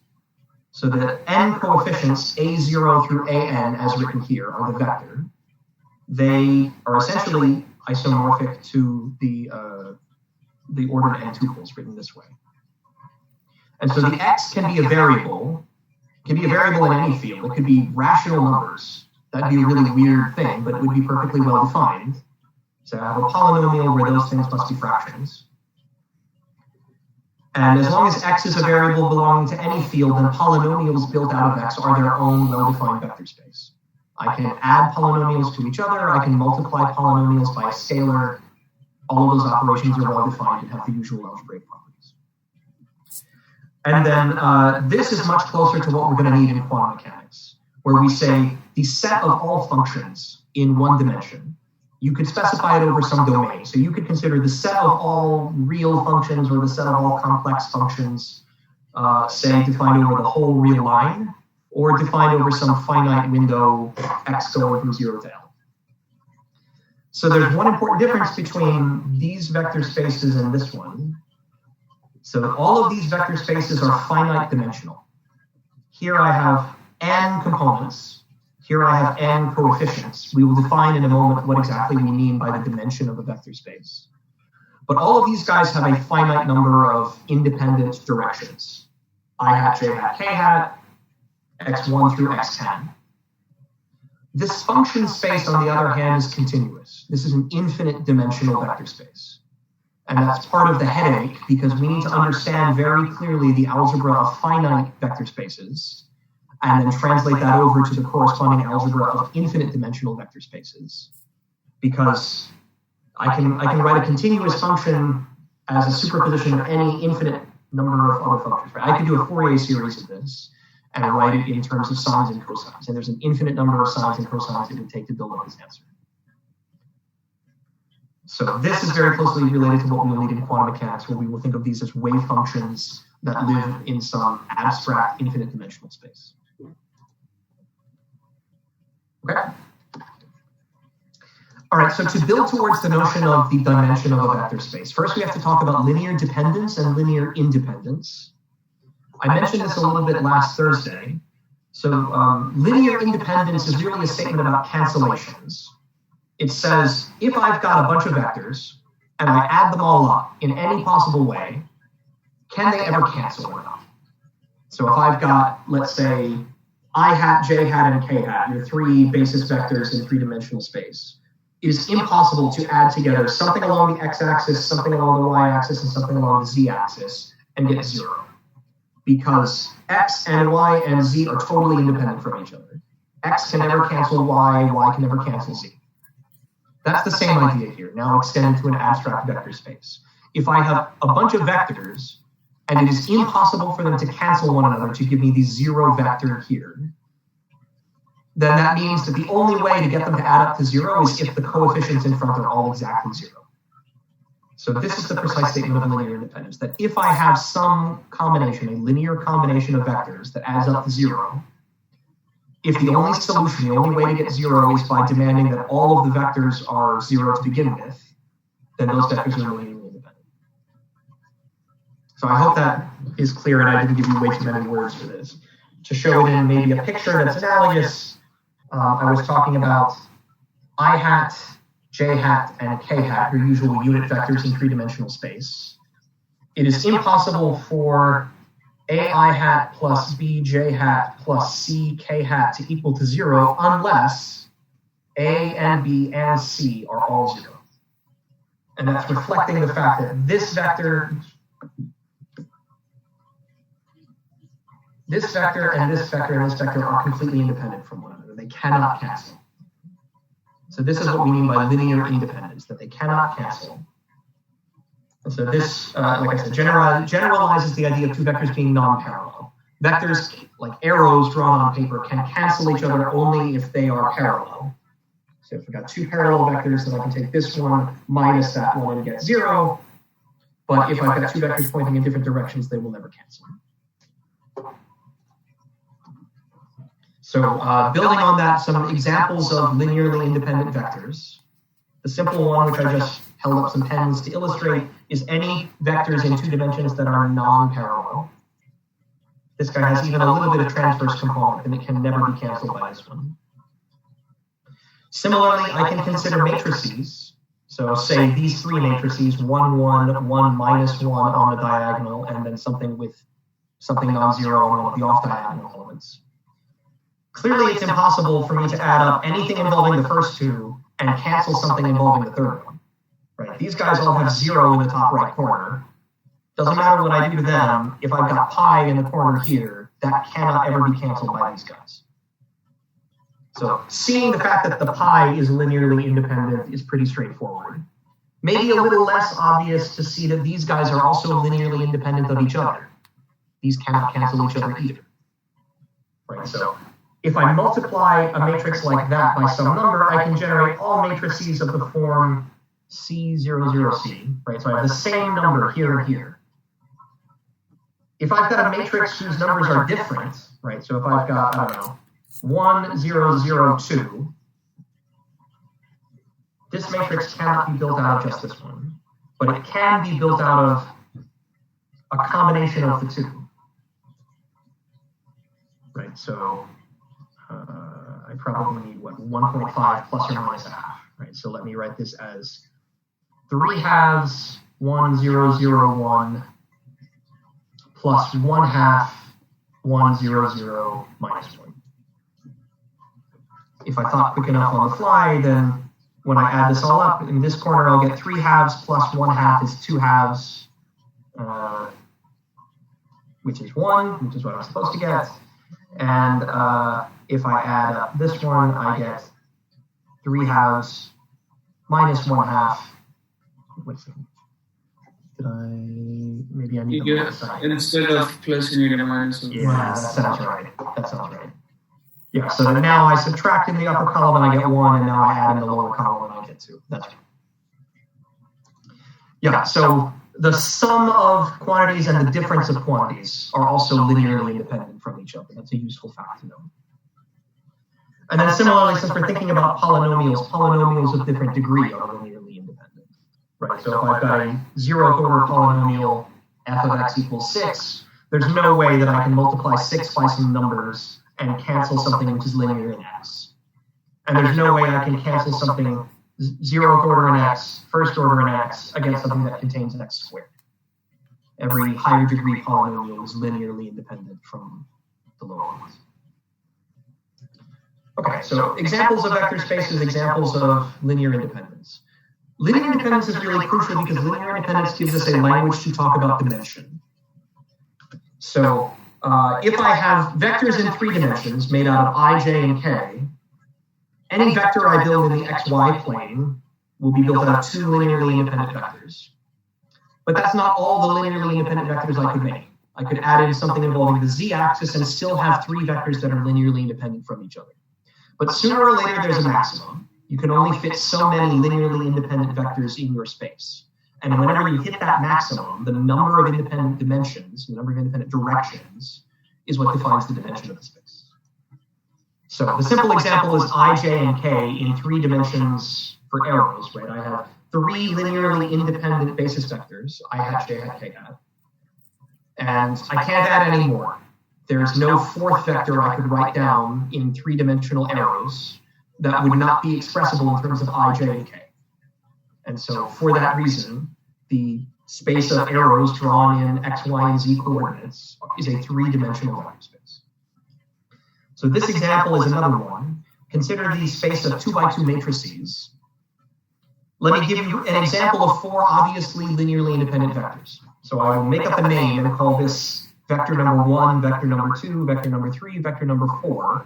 So the n coefficients, a0 through an, as written here, are the vector. They are essentially isomorphic to the ordered n tuples written this way. And so the x can be a variable. It can be a variable in any field. It could be rational numbers. That'd be a really weird thing, but it would be perfectly well defined. So I have a polynomial where those things must be fractions. And as long as x is a variable belonging to any field, then polynomials built out of x are their own well-defined vector space. I can add polynomials to each other. I can multiply polynomials by a scalar. All of those operations are well-defined and have the usual algebraic properties. And then this is much closer to what we're going to need in quantum mechanics, where we say the set of all functions in one dimension. You could specify it over some domain. So you could consider the set of all real functions or the set of all complex functions, say, defined over the whole real line, or defined over some finite window x going from 0 to L. So there's one important difference between these vector spaces and this one. So all of these vector spaces are finite dimensional. Here I have n components. Here I have n coefficients. We will define in a moment what exactly we mean by the dimension of a vector space. But all of these guys have a finite number of independent directions. I hat, j hat, k hat, x1 through x10. This function space, on the other hand, is continuous. This is an infinite dimensional vector space. And that's part of the headache, because we need to understand very clearly the algebra of finite vector spaces and then translate that over to the corresponding algebra of infinite dimensional vector spaces. Because I can write a continuous function as a superposition of any infinite number of other functions. Right? I could do a Fourier series of this and write it in terms of sines and cosines. And there's an infinite number of sines and cosines it would take to build up this answer. So this is very closely related to what we will need in quantum mechanics, where we will think of these as wave functions that live in some abstract infinite dimensional space. Okay. All right, so to build towards the notion of the dimension of a vector space, first we have to talk about linear dependence and linear independence. I mentioned this a little bit last Thursday. So linear independence is really a statement about cancellations. It says, if I've got a bunch of vectors and I add them all up in any possible way, can they ever cancel or not? So if I've got, let's say, I hat, j hat, and k hat, your three basis vectors in three-dimensional space, it is impossible to add together something along the x-axis, something along the y-axis, and something along the z-axis and get 0. Because x and y and z are totally independent from each other. X can never cancel y, y can never cancel z. That's the same idea here, now extended to an abstract vector space. If I have a bunch of vectors, and it is impossible for them to cancel one another to give me the 0 vector here, then that means that the only way to get them to add up to 0 is if the coefficients in front are all exactly 0. So this is the precise statement of linear independence, that if I have some combination, a linear combination of vectors that adds up to 0, if the only solution, the only way to get 0 is by demanding that all of the vectors are 0 to begin with, then those vectors are linearly independent. So I hope that is clear, and I didn't give you way too many words for this. To show it in maybe a picture that's analogous, I was talking about I hat, j hat, and k hat, your usual unit vectors in three-dimensional space. It is impossible for ai hat plus b j hat plus c k hat to equal to 0 unless a and b and c are all 0. And that's reflecting the fact that this vector and this vector and this vector are completely independent from one another. They cannot cancel. So this is what we mean by linear independence, that they cannot cancel. And so this, like I said, generalizes the idea of two vectors being non-parallel. vectors like arrows drawn on paper can cancel each other only if they are parallel. So if we've got two parallel vectors, then I can take this one minus that one and get 0. But if I've got two vectors pointing in different directions, they will never cancel. So building on that, some examples of linearly independent vectors. The simple one, which I just held up some pens to illustrate, is any vectors in 2 dimensions that are non-parallel. This guy has even a little bit of transverse component, and it can never be canceled by this one. Similarly, I can consider matrices. So say these 3 matrices, 1, 1, 1, minus 1 on the diagonal, and then something with something non-zero on one of the off-diagonal elements. Clearly, it's impossible for me to add up anything involving the first 2 and cancel something involving the third one. Right? These guys all have 0 in the top right corner. Doesn't matter what I do to them, if I've got pi in the corner here, that cannot ever be canceled by these guys. So seeing the fact that the pi is linearly independent is pretty straightforward. Maybe a little less obvious to see that these guys are also linearly independent of each other. These cannot cancel each other either. Right? So if I multiply a matrix like that by some number, I can generate all matrices of the form C00C, right? So I have the same number here and here. If I've got a matrix whose numbers are different, right? So if I've got, I don't know, 1, 0, 0, 2, this matrix cannot be built out of just this one, but it can be built out of a combination of the 2. Right, so I probably need, what, 1.5 plus or minus a half, right? So let me write this as 3 halves, 1, 0, 0, 1, plus 1 half, 1, 0, 0, minus 1. If I thought quick enough on the fly, then when I add this all up, in this corner I'll get 3 halves plus 1 half is 2 halves, which is 1, which is what I'm supposed to get. And if I add up this one, I get 3 halves minus 1 half. Wait a second. Did I? Maybe I need to get instead of plus, you need a minus. Yeah, that sounds right. That sounds right. Yeah, so now I subtract in the upper column and I get 1, and now I add in the lower column and I get 2. That's right. Yeah, so the sum of quantities and the difference of quantities are also linearly independent from each other. That's a useful fact to know. And then similarly, since we're thinking about polynomials of different degree are linearly independent. Right, so if I've got a 0th order polynomial f of x equals 6, there's no way that I can multiply 6 by some numbers and cancel something which is linear in x. And there's no way I can cancel something 0th order in x, 1st order in x, against something that contains x squared. Every higher degree polynomial is linearly independent from the lower ones. Okay, so examples of vector spaces, examples of linear independence. Linear independence is really crucial because linear independence gives us a language to talk about dimension. So if I have vectors in 3 dimensions made out of I, J, and K, any vector I build in the xy plane will be built out of 2 linearly independent vectors. But that's not all the linearly independent vectors I could make. I could add in something involving the z-axis and still have 3 vectors that are linearly independent from each other. But sooner or later, there's a maximum. You can only fit so many linearly independent vectors in your space. And whenever you hit that maximum, the number of independent dimensions, the number of independent directions, is what defines the dimension of the space. So the simple example is I, J, and K in 3 dimensions for arrows, right? I have 3 linearly independent basis vectors, I hat, J hat, K hat. And I can't add any more. There's no 4th vector I could write down in 3-dimensional arrows that would not be expressible in terms of I, J, and K. And so for that reason, the space of arrows drawn in x, y, and z coordinates is a 3-dimensional vector space. So this example is another one. Consider the space of 2 by 2 matrices. Let me give you an example of 4 obviously linearly independent vectors. So I will make up a name and call this vector number 1, vector number 2, vector number 3, vector number 4.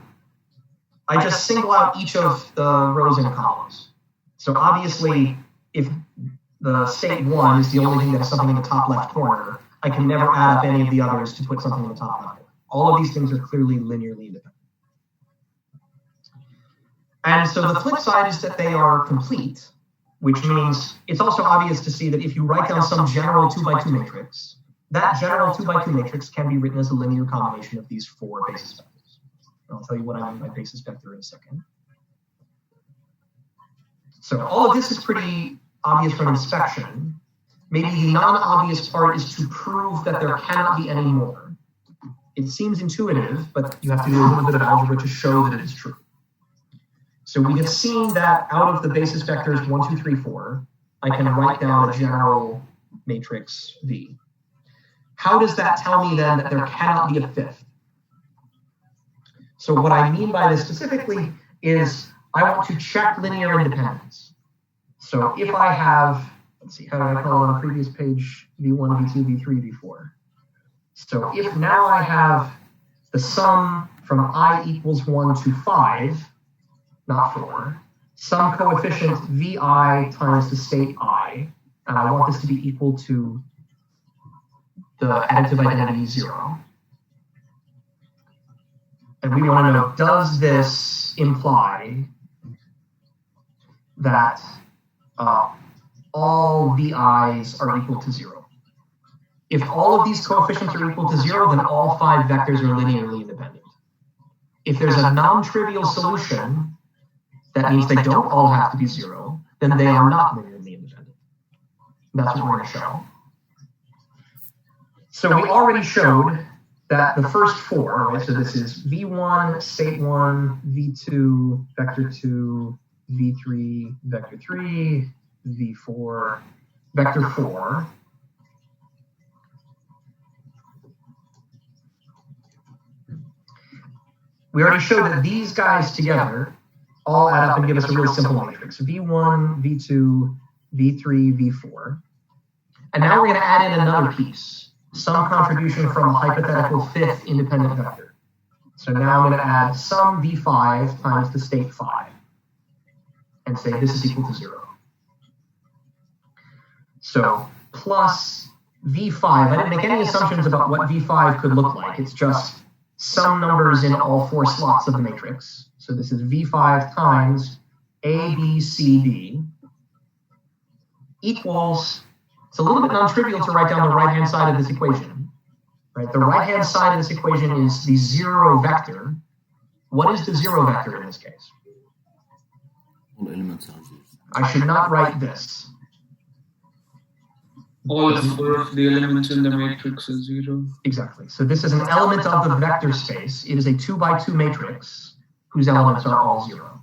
I just single out each of the rows and columns. So obviously, if the state 1 is the only thing that has something in the top left corner, I can never add up any of the others to put something in the top left. All of these things are clearly linearly independent. And so the flip side is that they are complete, which means it's also obvious to see that if you write down some general 2x2 matrix, that general 2x2 matrix can be written as a linear combination of these 4 basis vectors. And I'll tell you what I mean by basis vector in a second. So all of this is pretty obvious from inspection. Maybe the non-obvious part is to prove that there cannot be any more. It seems intuitive, but you have to do a little bit of algebra to show that it is true. So we have seen that out of the basis vectors 1, 2, 3, 4, I can write down a general matrix V. How does that tell me then that there cannot be a fifth? So what I mean by this specifically is I want to check linear independence. So if I have, let's see, how did I call it on a previous page? V1, V2, V3, V4. So if now I have the sum from I equals 1 to 5, not 4, some coefficient Vi times the state I, and I want this to be equal to the additive identity 0. And we want to know, does this imply that all VI's are equal to 0? If all of these coefficients are equal to 0, then all 5 vectors are linearly independent. If there's a non-trivial solution, that means they don't all have to be 0, then they are not linearly independent. That's what we're going to show. So we already showed that the first 4, right, so this is V1, state 1, V2, vector 2, V3, vector 3, V4, vector 4. We already showed that these guys together all add up and give us a really simple matrix. V1, V2, V3, V4. And now we're going to add in another piece, some contribution from a hypothetical 5th independent vector. So now I'm going to add some V5 times the state 5 and say this is equal to 0. So plus V5, I didn't make any assumptions about what V5 could look like. It's just some numbers in all 4 slots of the matrix. So this is V5 times A, B, C, D equals, it's a little bit non-trivial to write down the right-hand side of this equation. Right? The right-hand side of this equation is the 0 vector. What is the 0 vector in this case? All elements are 0. I should not write this. All 4 of the elements in the matrix is 0. Exactly. So this is an element of the vector space. It is a 2x2 matrix whose elements are all 0.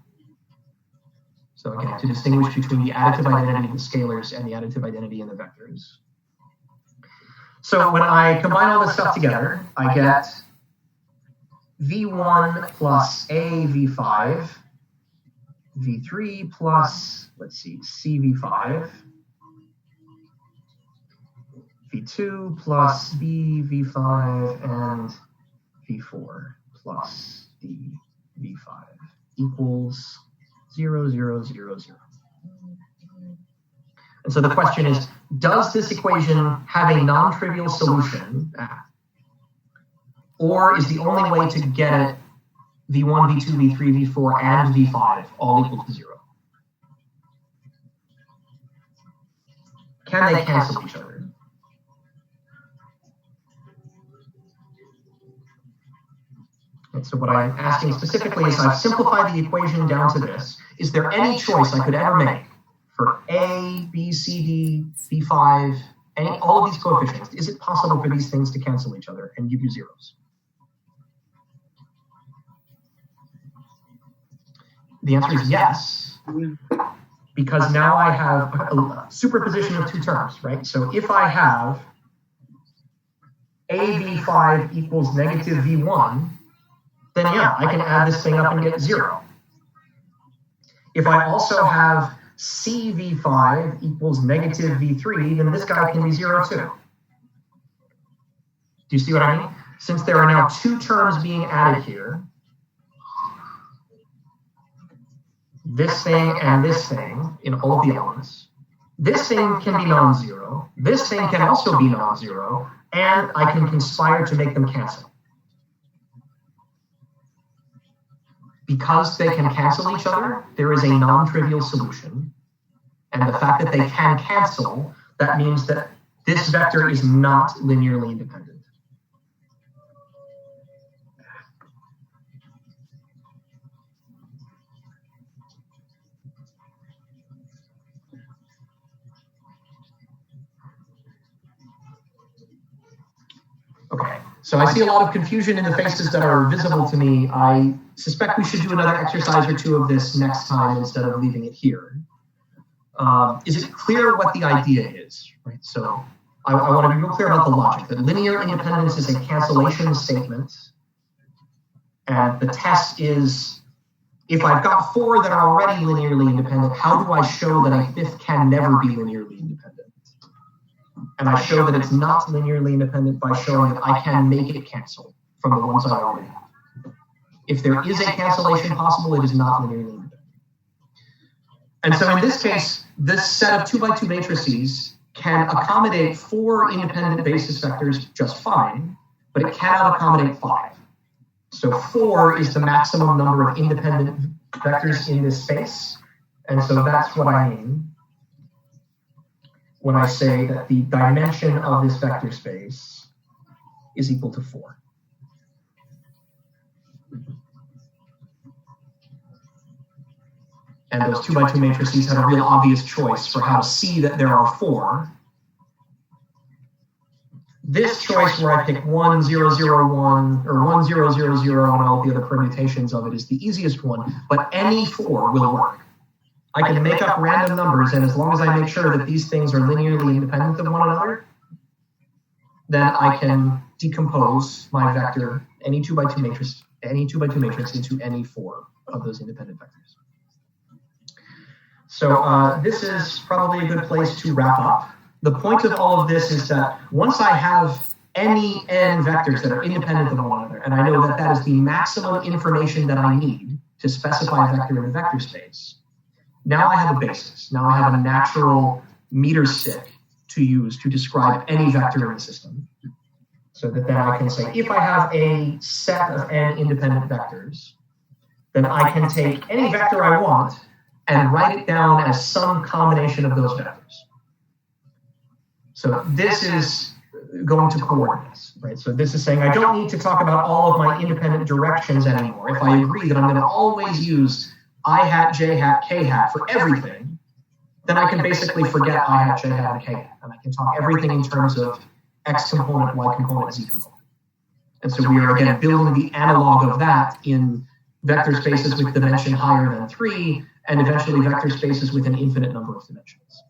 So again, to distinguish between the additive identity of the scalars and the additive identity in the vectors. So when I combine all this stuff together, I get V1 plus A V5, V3 plus, let's see, CV5, V2 plus B V5, and V4 plus D V5 equals 0, 0, 0, 0. And so the question is, does this equation have a non-trivial solution? Or is the only way to get it V1, V2, V3, V4, and V5 all equal to 0? Can they cancel each other? And so what I'm asking specifically is, I've simplified the equation down to this. Is there any choice I could ever make for A, B, C, D, V5, all of these coefficients? Is it possible for these things to cancel each other and give you zeros? The answer is yes, because now I have a superposition of 2 terms, right? So if I have A V5 equals negative V1, then yeah, I can add this thing up and get 0. If I also have CV5 equals negative V3, then this guy can be 0 too. Do you see what I mean? Since there are now 2 terms being added here, this thing and this thing in all of the elements, this thing can be non-zero, this thing can also be non-zero, and I can conspire to make them cancel. because they can cancel each other, there is a non-trivial solution. And the fact that they can cancel, that means that this vector is not linearly independent. Okay, so I see a lot of confusion in the faces that are visible to me. I suspect we should do another exercise or two of this next time instead of leaving it here. Is it clear what the idea is? Right. So I want to be real clear about the logic. That linear independence is a cancellation statement, and the test is if I've got 4 that are already linearly independent, how do I show that a 5th can never be linearly independent? And I show that it's not linearly independent by showing that I can make it cancel from the ones I already have. If there is a cancellation possible, it is not linearly independent. And so in this case, this set of 2x2 matrices can accommodate 4 independent basis vectors just fine, but it cannot accommodate 5. So 4 is the maximum number of independent vectors in this space. And so that's what I mean when I say that the dimension of this vector space is equal to 4. And those 2x2 matrices have a real obvious choice for how to see that there are 4. This choice where I pick 1, 0, 0, 1, or 1, 0, 0, 0, and all the other permutations of it is the easiest one, but any 4 will work. I can make up random numbers, and as long as I make sure that these things are linearly independent of one another, then I can decompose my vector, any 2x2 matrix, into any 4 of those independent vectors. So this is probably a good place to wrap up. The point of all of this is that once I have any n vectors that are independent of one another, and I know that that is the maximum information that I need to specify a vector in a vector space, now I have a basis. Now I have a natural meter stick to use to describe any vector in the system. So that then I can say, if I have a set of n independent vectors, then I can take any vector I want and write it down as some combination of those vectors. So this is going to coordinates, right? So this is saying I don't need to talk about all of my independent directions anymore. If I agree that I'm going to always use I hat, j hat, k hat for everything, then I can basically forget I hat, j hat, and k hat. And I can talk everything in terms of x component, y component, z component. And so we are again building the analog of that in vector spaces with dimension higher than 3, and eventually vector spaces with an infinite number of dimensions.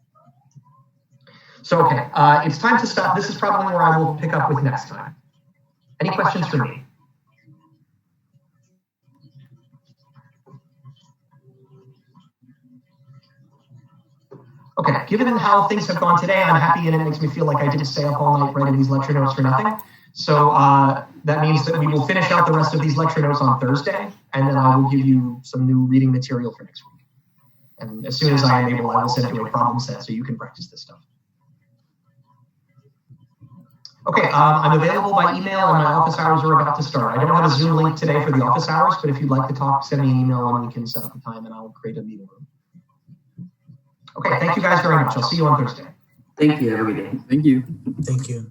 So, okay, it's time to stop. This is probably where I will pick up with next time. Any questions for me? Okay, given how things have gone today, I'm happy, and it makes me feel like I didn't stay up all night writing these lecture notes for nothing. So that means that we will finish out the rest of these lecture notes on Thursday, and then I will give you some new reading material for next week. And as soon as I am able, I will send you a problem set so you can practice this stuff. Okay, I'm available by email, and my office hours are about to start. I don't have a Zoom link today for the office hours, but if you'd like to talk, send me an email and we can set up a time and I'll create a meeting room. Okay, thank you guys very much. I'll see you on Thursday. Thank you. Have a good day. Thank you. Thank you.